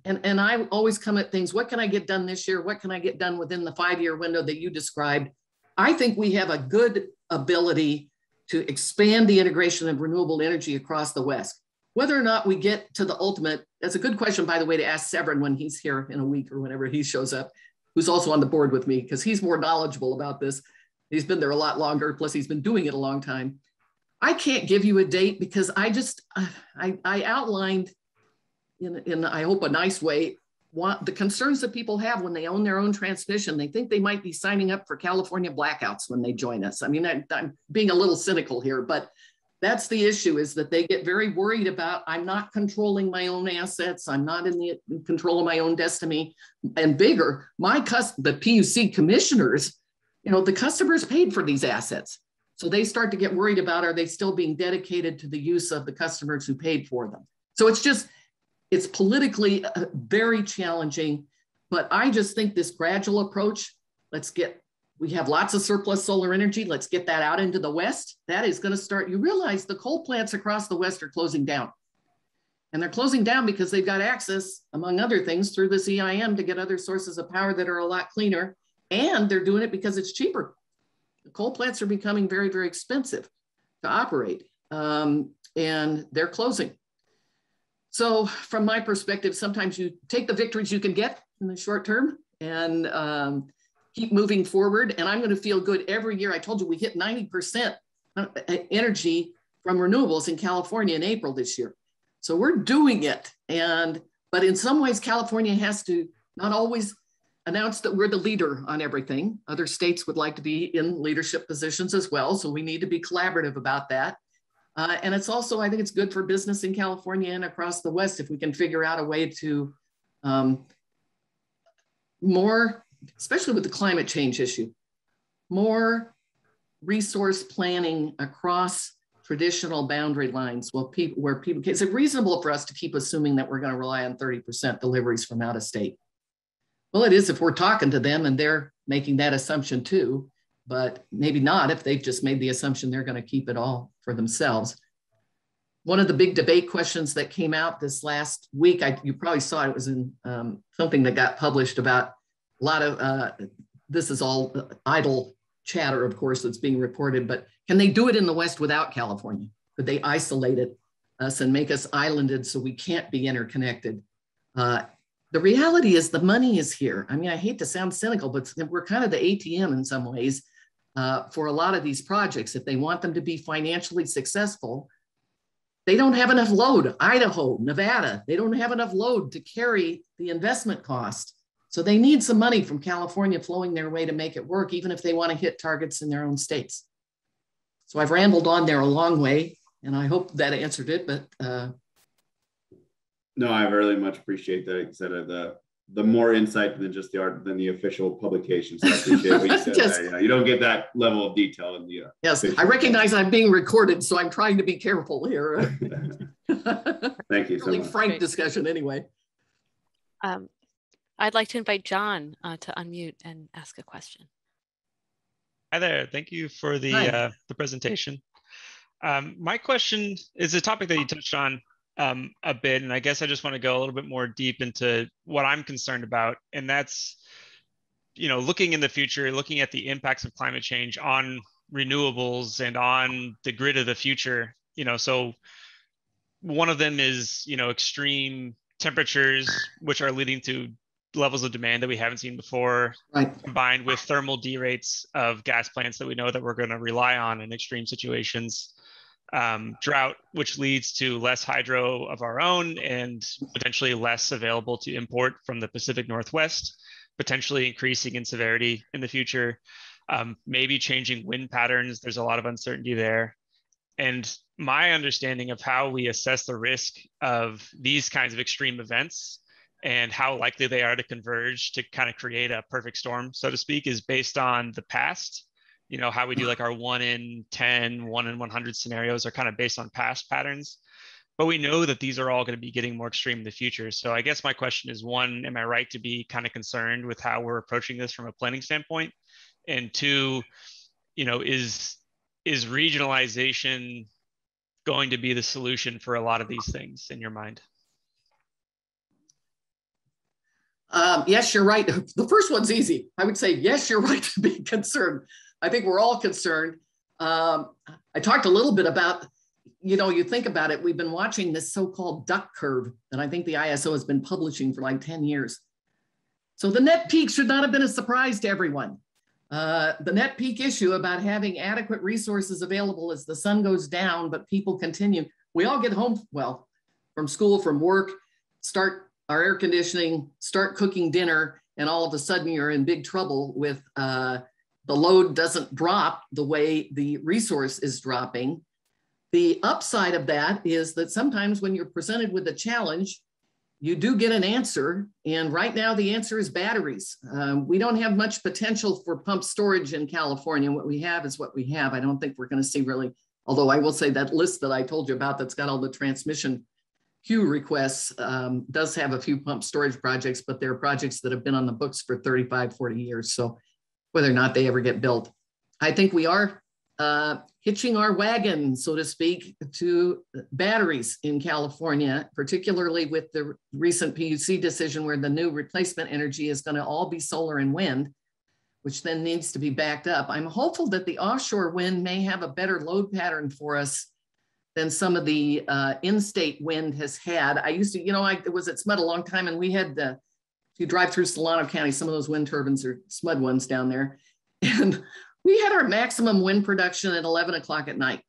and I always come at things, what can I get done this year? What can I get done within the 5-year window that you described? I think we have a good ability to expand the integration of renewable energy across the West. Whether or not we get to the ultimate, that's a good question, by the way, to ask Severin when he's here in a week or whenever he shows up, who's also on the board with me, because he's more knowledgeable about this. He's been there a lot longer, plus he's been doing it a long time. I can't give you a date because I outlined in I hope a nice way, the concerns that people have when they own their own transmission. They think they might be signing up for California blackouts when they join us. I mean, I'm being a little cynical here, but that's the issue, is that they get very worried about, I'm not controlling my own assets. I'm not in control of my own destiny. And bigger, the PUC commissioners, the customers paid for these assets. So they start to get worried about, are they still being dedicated to the use of the customers who paid for them? So it's politically very challenging, but I just think this gradual approach, we have lots of surplus solar energy. Let's get that out into the West. That is going to start, you realize the coal plants across the West are closing down. And they're closing down because they've got access, among other things, through this EIM to get other sources of power that are a lot cleaner. And they're doing it because it's cheaper. The coal plants are becoming very, very expensive to operate, and they're closing. So from my perspective, sometimes you take the victories you can get in the short term and keep moving forward. And I'm going to feel good every year. I told you we hit 90% energy from renewables in California in April this year. So we're doing it. But in some ways, California has to not always announce that we're the leader on everything. Other states would like to be in leadership positions as well. So we need to be collaborative about that. And it's also, I think it's good for business in California and across the West if we can figure out a way to more, especially with the climate change issue, more resource planning across traditional boundary lines where people, is it reasonable for us to keep assuming that we're going to rely on 30% deliveries from out of state? Well, it is if we're talking to them and they're making that assumption too, but maybe not if they've just made the assumption they're going to keep it all for themselves. One of the big debate questions that came out this last week, you probably saw it was in something that got published about a lot of, this is all idle chatter, of course, that's being reported, but can they do it in the West without California? Could they isolate us and make us islanded so we can't be interconnected? The reality is the money is here. I mean, I hate to sound cynical, but we're kind of the ATM in some ways for a lot of these projects. If they want them to be financially successful, they don't have enough load. Idaho, Nevada, they don't have enough load to carry the investment cost. So they need some money from California flowing their way to make it work, even if they want to hit targets in their own states. So I've rambled on there a long way, and I hope that answered it, but no, I really much appreciate that. You said the more insight than just the official publication. So I appreciate what you said. Yes. You don't get that level of detail in the. Yes, I recognize I'm being recorded, so I'm trying to be careful here. Thank you so really much. frank discussion anyway. I'd like to invite John to unmute and ask a question. Hi there. Thank you for the presentation. My question is a topic that you touched on a bit, and I guess I just want to go a little bit more deep into what I'm concerned about, and that's, looking in the future, looking at the impacts of climate change on renewables and on the grid of the future. So one of them is, extreme temperatures, which are leading to levels of demand that we haven't seen before, right, combined with thermal derates of gas plants that we know that we're going to rely on in extreme situations. Drought, which leads to less hydro of our own and potentially less available to import from the Pacific Northwest, potentially increasing in severity in the future. Maybe changing wind patterns. There's a lot of uncertainty there. And my understanding of how we assess the risk of these kinds of extreme events and how likely they are to converge to kind of create a perfect storm, so to speak, is based on the past. How we do like our 1 in 10, 1 in 100 scenarios are kind of based on past patterns. But we know that these are all going to be getting more extreme in the future. So I guess my question is, one, am I right to be kind of concerned with how we're approaching this from a planning standpoint? And two, is regionalization going to be the solution for a lot of these things in your mind? Yes, you're right. The first one's easy. I would say, yes, you're right to be concerned. I think we're all concerned. I talked a little bit about, you think about it, we've been watching this so-called duck curve that I think the ISO has been publishing for like 10 years. So the net peak should not have been a surprise to everyone. The net peak issue about having adequate resources available as the sun goes down, but people continue. We all get home, from school, from work, start our air conditioning, start cooking dinner, and all of a sudden you're in big trouble with the load doesn't drop the way the resource is dropping. The upside of that is that sometimes when you're presented with a challenge, you do get an answer. And right now the answer is batteries. We don't have much potential for pump storage in California. What we have is what we have. I don't think we're going to see really, although I will say that list that I told you about that's got all the transmission queue requests does have a few pump storage projects, but they're projects that have been on the books for 35, 40 years. So whether or not they ever get built, I think we are hitching our wagon, so to speak, to batteries in California, particularly with the recent PUC decision where the new replacement energy is going to all be solar and wind, which then needs to be backed up. I'm hopeful that the offshore wind may have a better load pattern for us than some of the in-state wind has had. I used to, I was at SMUD a long time, and we had if you drive through Solano County, some of those wind turbines are SMUD ones down there. And we had our maximum wind production at 11 o'clock at night.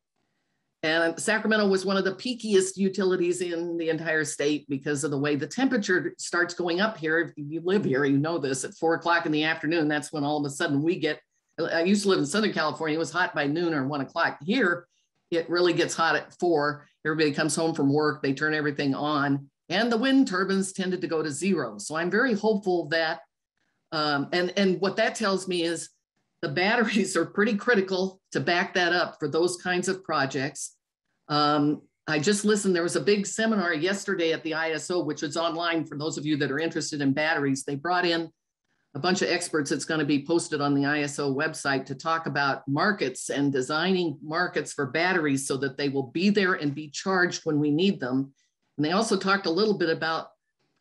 And Sacramento was one of the peakiest utilities in the entire state because of the way the temperature starts going up here. If you live here, you know this, at 4 o'clock in the afternoon, that's when all of a sudden we get, I used to live in Southern California, it was hot by noon or 1 o'clock. Here, it really gets hot at 4. Everybody comes home from work, they turn everything on, and the wind turbines tended to go to 0. So I'm very hopeful that, and what that tells me is the batteries are pretty critical to back that up for those kinds of projects. I just listened, there was a big seminar yesterday at the ISO, which is online for those of you that are interested in batteries. They brought in a bunch of experts. It's going to be posted on the ISO website to talk about markets and designing markets for batteries so that they will be there and be charged when we need them. And they also talked a little bit about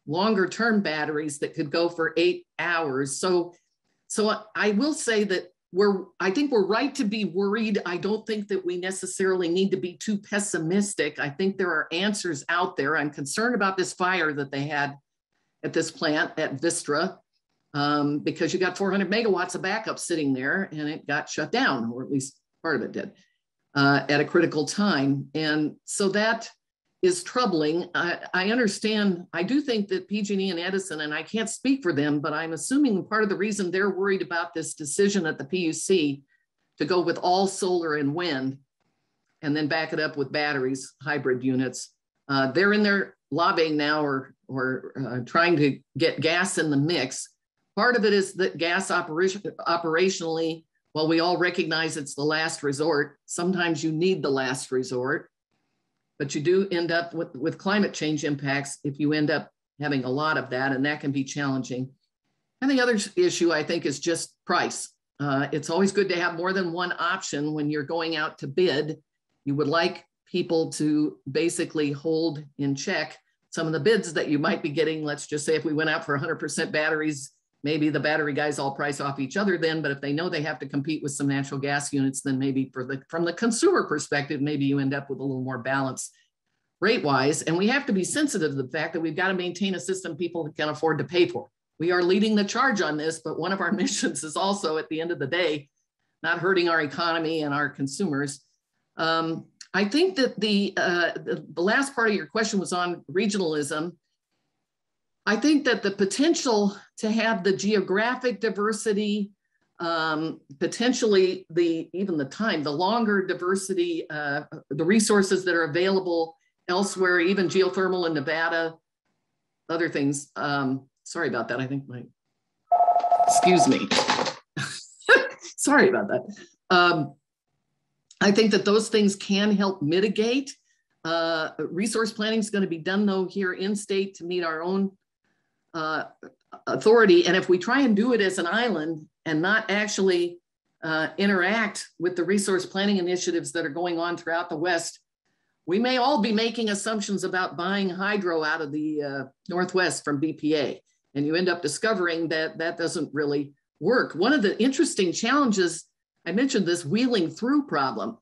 longer term batteries that could go for 8 hours. So I will say that I think we're right to be worried. I don't think that we necessarily need to be too pessimistic. I think there are answers out there. I'm concerned about this fire that they had at this plant at Vistra, because you got 400 megawatts of backup sitting there and it got shut down, or at least part of it did, at a critical time. And so that is troubling. I understand, I do think that PG&E and Edison, and I can't speak for them, but I'm assuming part of the reason they're worried about this decision at the PUC to go with all solar and wind and then back it up with batteries, hybrid units. They're in there lobbying now or trying to get gas in the mix. Part of it is that gas operationally, while we all recognize it's the last resort, sometimes you need the last resort. But you do end up with climate change impacts if you end up having a lot of that, and that can be challenging. And the other issue, I think, is just price. It's always good to have more than one option when you're going out to bid. You would like people to basically hold in check some of the bids that you might be getting. Let's just say if we went out for 100% batteries, maybe the battery guys all price off each other then, but if they know they have to compete with some natural gas units, then maybe from the consumer perspective, maybe you end up with a little more balance rate-wise. And we have to be sensitive to the fact that we've got to maintain a system people can afford to pay for. We are leading the charge on this, but one of our missions is also, at the end of the day, not hurting our economy and our consumers. I think that the last part of your question was on regionalism. I think that the potential to have the geographic diversity, potentially even the longer diversity, the resources that are available elsewhere, even geothermal in Nevada, other things. Sorry about that. I think excuse me. Sorry about that. I think that those things can help mitigate. Resource planning is going to be done though here in state to meet our own authority. And if we try and do it as an island and not actually interact with the resource planning initiatives that are going on throughout the West, we may all be making assumptions about buying hydro out of the Northwest from BPA. And you end up discovering that that doesn't really work. One of the interesting challenges, I mentioned this wheeling through problem.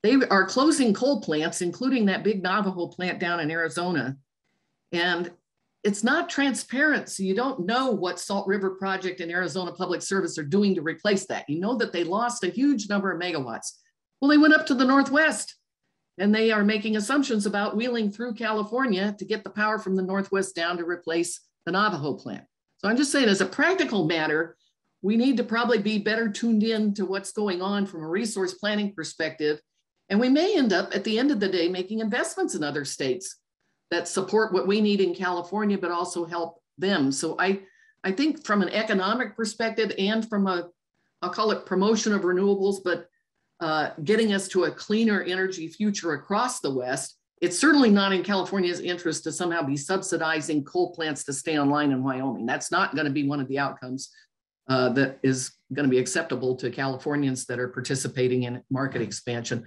They are closing coal plants, including that big Navajo plant down in Arizona. And it's not transparent, so you don't know what Salt River Project and Arizona Public Service are doing to replace that. You know that they lost a huge number of megawatts. Well, they went up to the Northwest, and they are making assumptions about wheeling through California to get the power from the Northwest down to replace the Navajo plant. So I'm just saying, as a practical matter, we need to probably be better tuned in to what's going on from a resource planning perspective. And we may end up at the end of the day making investments in other states that support what we need in California, but also help them. So I think from an economic perspective and from I'll call it promotion of renewables, but getting us to a cleaner energy future across the West, it's certainly not in California's interest to somehow be subsidizing coal plants to stay online in Wyoming. That's not going to be one of the outcomes that is going to be acceptable to Californians that are participating in market expansion.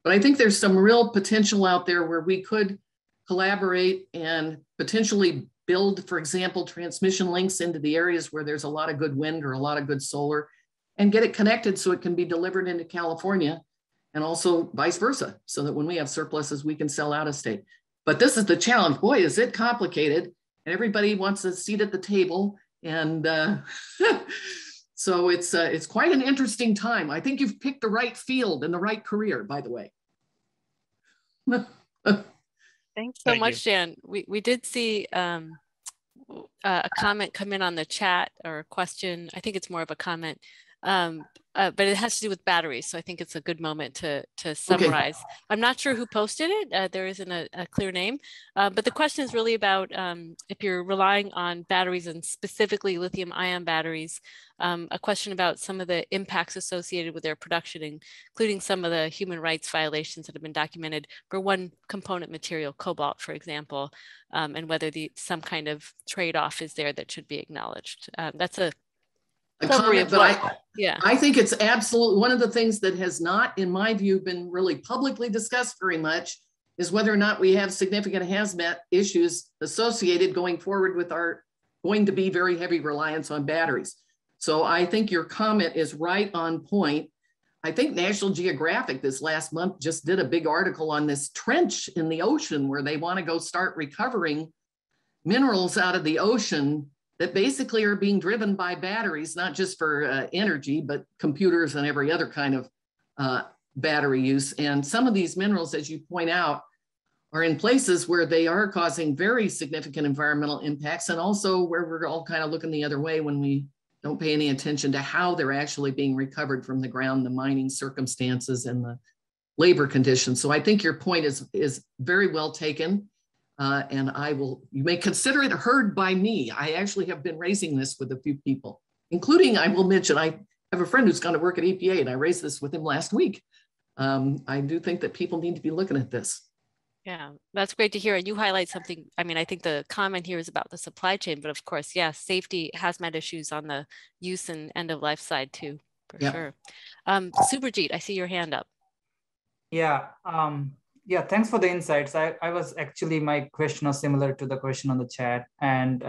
But I think there's some real potential out there where we could collaborate and potentially build, for example, transmission links into the areas where there's a lot of good wind or a lot of good solar, and get it connected so it can be delivered into California, and also vice versa, so that when we have surpluses, we can sell out of state. But this is the challenge. Boy, is it complicated, and everybody wants a seat at the table. And so it's quite an interesting time. I think you've picked the right field and the right career, by the way. Thanks so much, Jan. We did see a comment come in on the chat, or a question. I think it's more of a comment, but it has to do with batteries. So I think it's a good moment to summarize. Okay. I'm not sure who posted it. There isn't a clear name, but the question is really about if you're relying on batteries, and specifically lithium-ion batteries, a question about some of the impacts associated with their production, including some of the human rights violations that have been documented for one component material, cobalt, for example, and whether some kind of trade-off is there that should be acknowledged. That's a comment, but I think it's absolutely one of the things that has not, in my view, been really publicly discussed very much is whether or not we have significant hazmat issues associated going forward with our going to be very heavy reliance on batteries. So I think your comment is right on point. I think National Geographic this last month just did a big article on this trench in the ocean where they want to go start recovering minerals out of the ocean that basically are being driven by batteries, not just for energy, but computers and every other kind of battery use. And some of these minerals, as you point out, are in places where they are causing very significant environmental impacts, and also where we're all kind of looking the other way when we don't pay any attention to how they're actually being recovered from the ground, the mining circumstances and the labor conditions. So I think your point is very well taken. And you may consider it heard by me. I actually have been raising this with a few people, including, I will mention, I have a friend who's gone to work at EPA, and I raised this with him last week. I do think that people need to be looking at this. Yeah, that's great to hear. And you highlight something. I mean, I think the comment here is about the supply chain, but of course, yes, safety, hazmat issues on the use and end of life side too, for sure. Subhrajit, I see your hand up. Yeah. Yeah, thanks for the insights. I was actually, my question was similar to the question on the chat. And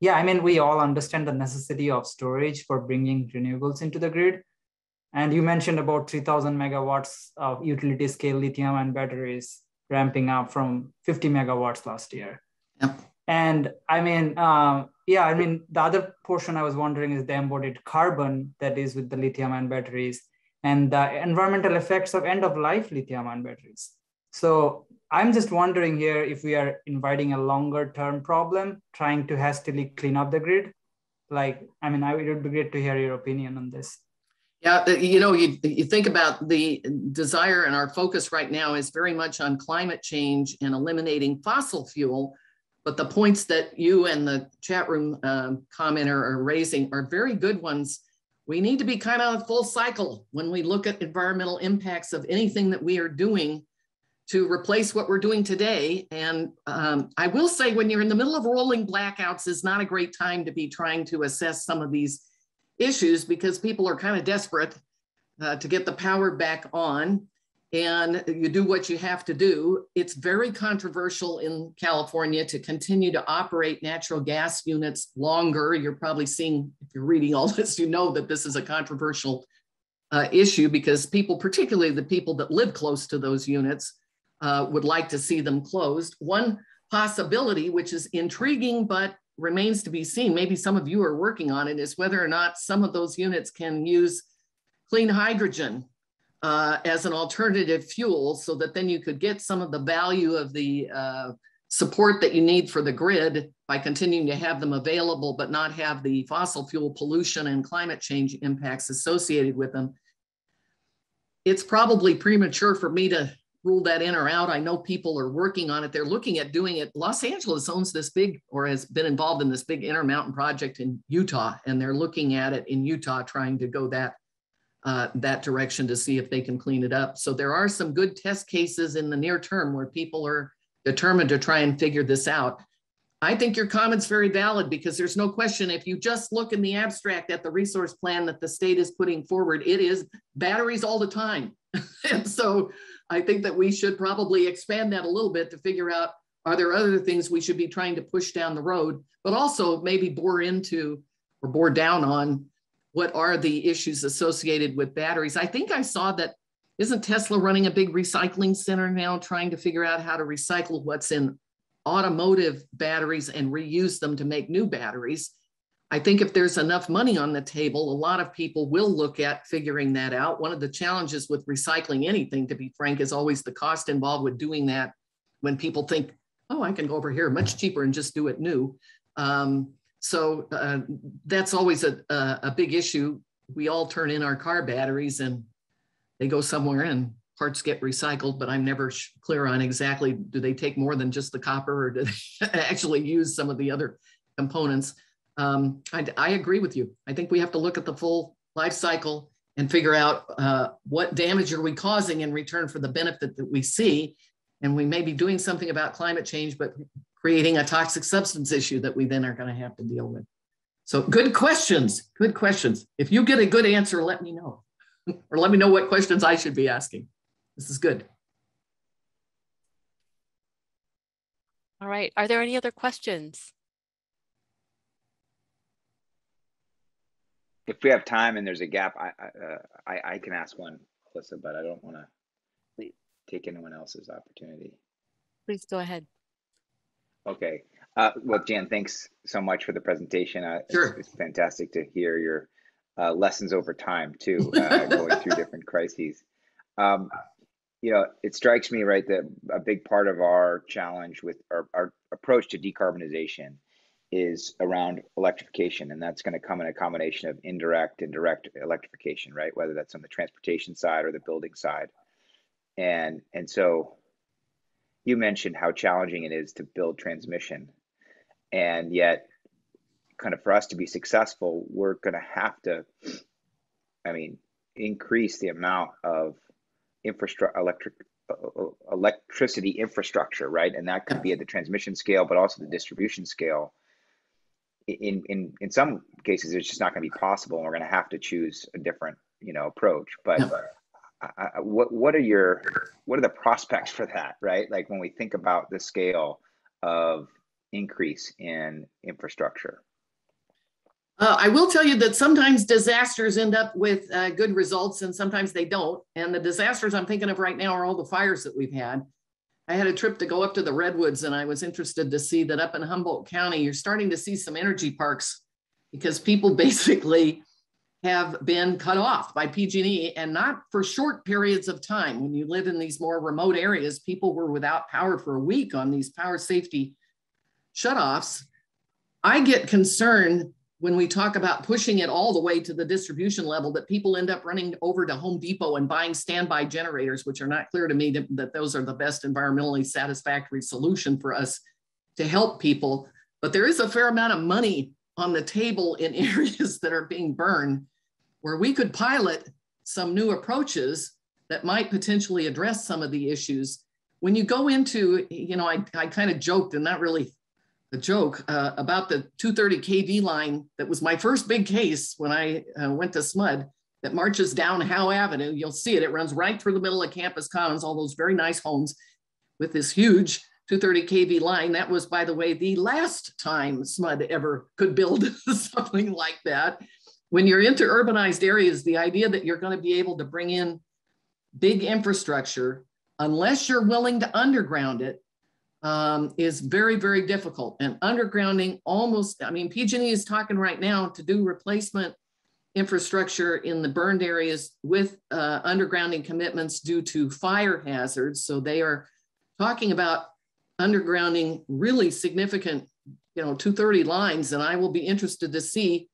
yeah, I mean, we all understand the necessity of storage for bringing renewables into the grid. And you mentioned about 3,000 megawatts of utility scale lithium-ion batteries ramping up from 50 megawatts last year. Yep. And I mean, the other portion I was wondering is the embodied carbon that is with the lithium-ion batteries and the environmental effects of end-of-life lithium-ion batteries. So I'm just wondering here if we are inviting a longer-term problem, trying to hastily clean up the grid. It would be great to hear your opinion on this. Yeah, you think about the desire, and our focus right now is very much on climate change and eliminating fossil fuel. But the points that you and the chat room commenter are raising are very good ones. We need to be kind of full cycle when we look at environmental impacts of anything that we are doing to replace what we're doing today. And I will say, when you're in the middle of rolling blackouts is not a great time to be trying to assess some of these issues, because people are kind of desperate to get the power back on, and you do what you have to do. It's very controversial in California to continue to operate natural gas units longer. You're probably seeing, if you're reading all this, you know that this is a controversial issue, because people, particularly the people that live close to those units, would like to see them closed. One possibility, which is intriguing but remains to be seen, maybe some of you are working on it, is whether or not some of those units can use clean hydrogen as an alternative fuel, so that then you could get some of the value of the support that you need for the grid by continuing to have them available, but not have the fossil fuel pollution and climate change impacts associated with them. It's probably premature for me to rule that in or out. I know people are working on it. They're looking at doing it. Los Angeles owns this big, or has been involved in this big Intermountain project in Utah, and they're looking at it in Utah, trying to go that direction to see if they can clean it up. So there are some good test cases in the near term where people are determined to try and figure this out. I think your comment's very valid, because there's no question, if you just look in the abstract at the resource plan that the state is putting forward, it is batteries all the time. And so I think that we should probably expand that a little bit to figure out, are there other things we should be trying to push down the road, but also maybe bore down on what are the issues associated with batteries. I think I saw that, isn't Tesla running a big recycling center now, trying to figure out how to recycle what's in automotive batteries and reuse them to make new batteries? I think if there's enough money on the table, a lot of people will look at figuring that out. One of the challenges with recycling anything, to be frank, is always the cost involved with doing that, when people think, oh, I can go over here much cheaper and just do it new. So that's always a big issue. We all turn in our car batteries and they go somewhere and parts get recycled, but I'm never clear on exactly, do they take more than just the copper, or do they actually use some of the other components? I agree with you. I think we have to look at the full life cycle and figure out what damage are we causing in return for the benefit that we see. And we may be doing something about climate change, but creating a toxic substance issue that we then are going to have to deal with. So good questions, good questions. If you get a good answer, let me know, or let me know what questions I should be asking. This is good. All right, are there any other questions? If we have time and there's a gap, I can ask one, Alyssa, but I don't want to take anyone else's opportunity. Please go ahead. Okay. Well, Jan, thanks so much for the presentation. Sure. It's fantastic to hear your lessons over time too, going through different crises. It strikes me, right, that a big part of our challenge with our approach to decarbonization is around electrification, and that's going to come in a combination of indirect and direct electrification, right? Whether that's on the transportation side or the building side. And so you mentioned how challenging it is to build transmission, and yet kind of for us to be successful, we're going to have to, increase the amount of electricity infrastructure, right? And that could be at the transmission scale, but also the distribution scale. In some cases, it's just not going to be possible, and we're going to have to choose a different, approach. But what are the prospects for that, right? Like when we think about the scale of increase in infrastructure. I will tell you that sometimes disasters end up with good results and sometimes they don't. And the disasters I'm thinking of right now are all the fires that we've had. I had a trip to go up to the Redwoods and I was interested to see that up in Humboldt County, you're starting to see some energy parks because people basically have been cut off by PG&E, and not for short periods of time. When you live in these more remote areas, people were without power for a week on these power safety shutoffs. I get concerned when we talk about pushing it all the way to the distribution level that people end up running over to Home Depot and buying standby generators, which are not clear to me that those are the best environmentally satisfactory solution for us to help people. But there is a fair amount of money on the table in areas that are being burned where we could pilot some new approaches that might potentially address some of the issues. When you go into, you know, I kind of joked, and not really a joke, about the 230 kV line that was my first big case when I went to SMUD, that marches down Howe Avenue. You'll see it, it runs right through the middle of Campus Commons, all those very nice homes with this huge 230 kV line. That was, by the way, the last time SMUD ever could build something like that. When you're into urbanized areas, the idea that you're going to be able to bring in big infrastructure, unless you're willing to underground it, is very, very difficult. And undergrounding almost, I mean, PG&E is talking right now to do replacement infrastructure in the burned areas with undergrounding commitments due to fire hazards. So they are talking about undergrounding really significant, 230 lines. And I will be interested to see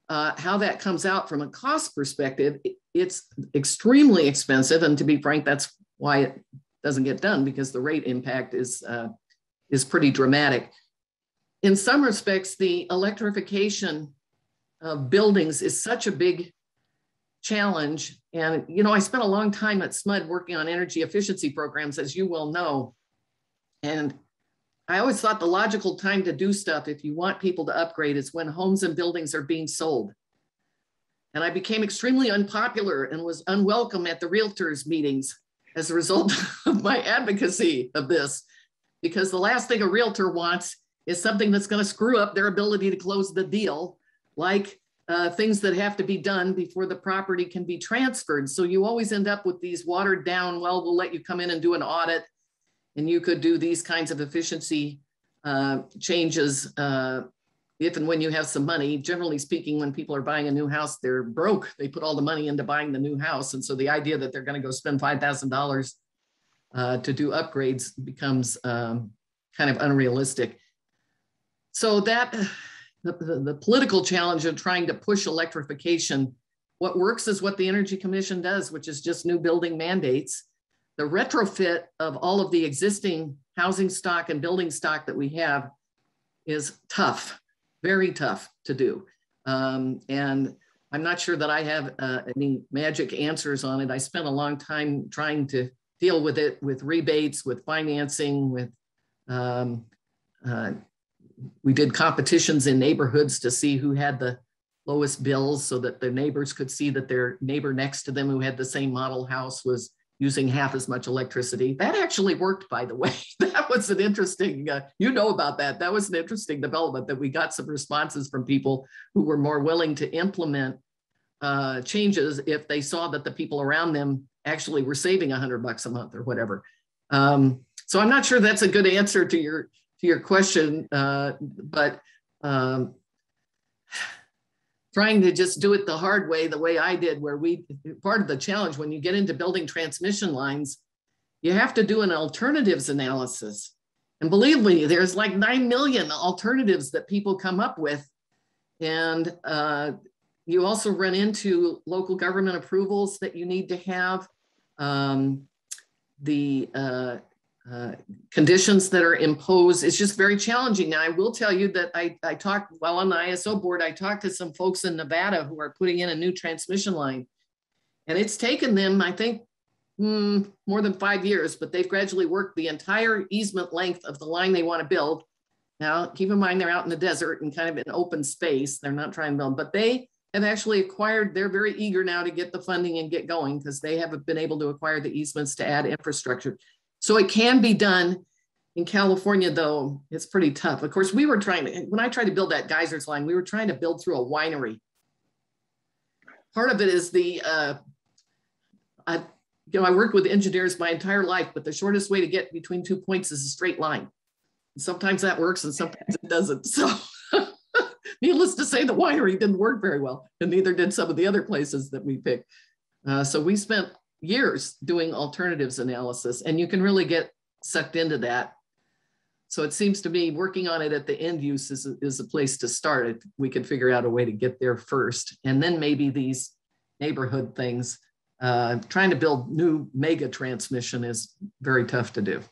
how that comes out from a cost perspective. It's extremely expensive. And to be frank, that's why it doesn't get done, because the rate impact is pretty dramatic. In some respects, the electrification of buildings is such a big challenge. And, I spent a long time at SMUD working on energy efficiency programs, as you well know. And I always thought the logical time to do stuff, if you want people to upgrade, is when homes and buildings are being sold. And I became extremely unpopular and was unwelcome at the realtors meetings as a result of my advocacy of this, because the last thing a realtor wants is something that's going to screw up their ability to close the deal, like things that have to be done before the property can be transferred. So you always end up with these watered down, well, we'll let you come in and do an audit, and you could do these kinds of efficiency changes if and when you have some money. Generally speaking, when people are buying a new house, they're broke. They put all the money into buying the new house. And so the idea that they're going to go spend $5,000 to do upgrades becomes kind of unrealistic. So that the political challenge of trying to push electrification, what works is what the Energy Commission does, which is just new building mandates. The retrofit of all of the existing housing stock and building stock that we have is tough, very tough to do. And I'm not sure that I have any magic answers on it. I spent a long time trying to deal with it, with rebates, with financing, with, we did competitions in neighborhoods to see who had the lowest bills so that the neighbors could see that their neighbor next to them who had the same model house was using half as much electricity. That actually worked, by the way. That was an interesting, you know about that. That was an interesting development, that we got some responses from people who were more willing to implement changes if they saw that the people around them actually were saving $100 a month or whatever. So I'm not sure that's a good answer to your question, but trying to just do it the hard way, the way I did, where part of the challenge when you get into building transmission lines, you have to do an alternatives analysis. And believe me, there's like 9 million alternatives that people come up with. And you also run into local government approvals that you need to have, conditions that are imposed. It's just very challenging. Now, I will tell you that I talked, while on the ISO board, I talked to some folks in Nevada who are putting in a new transmission line. And it's taken them, I think, more than 5 years, but they've gradually worked the entire easement length of the line they want to build. Now, keep in mind, they're out in the desert and kind of in open space. They're not trying to build, but they have actually acquired, they're very eager now to get the funding and get going, because they haven't been able to acquire the easements to add infrastructure. So it can be done In California, though, it's pretty tough. Of course, we were trying to, when I tried to build that geysers line, we were trying to build through a winery. Part of it is I worked with engineers my entire life, but the shortest way to get between 2 points is a straight line. Sometimes that works and sometimes it doesn't. So needless to say, the winery didn't work very well, and neither did some of the other places that we picked. So we spent years doing alternatives analysis, and you can really get sucked into that. So it seems to me working on it at the end use is a place to start. If we could figure out a way to get there first, and then maybe these neighborhood things. Trying to build new mega transmission is very tough to do.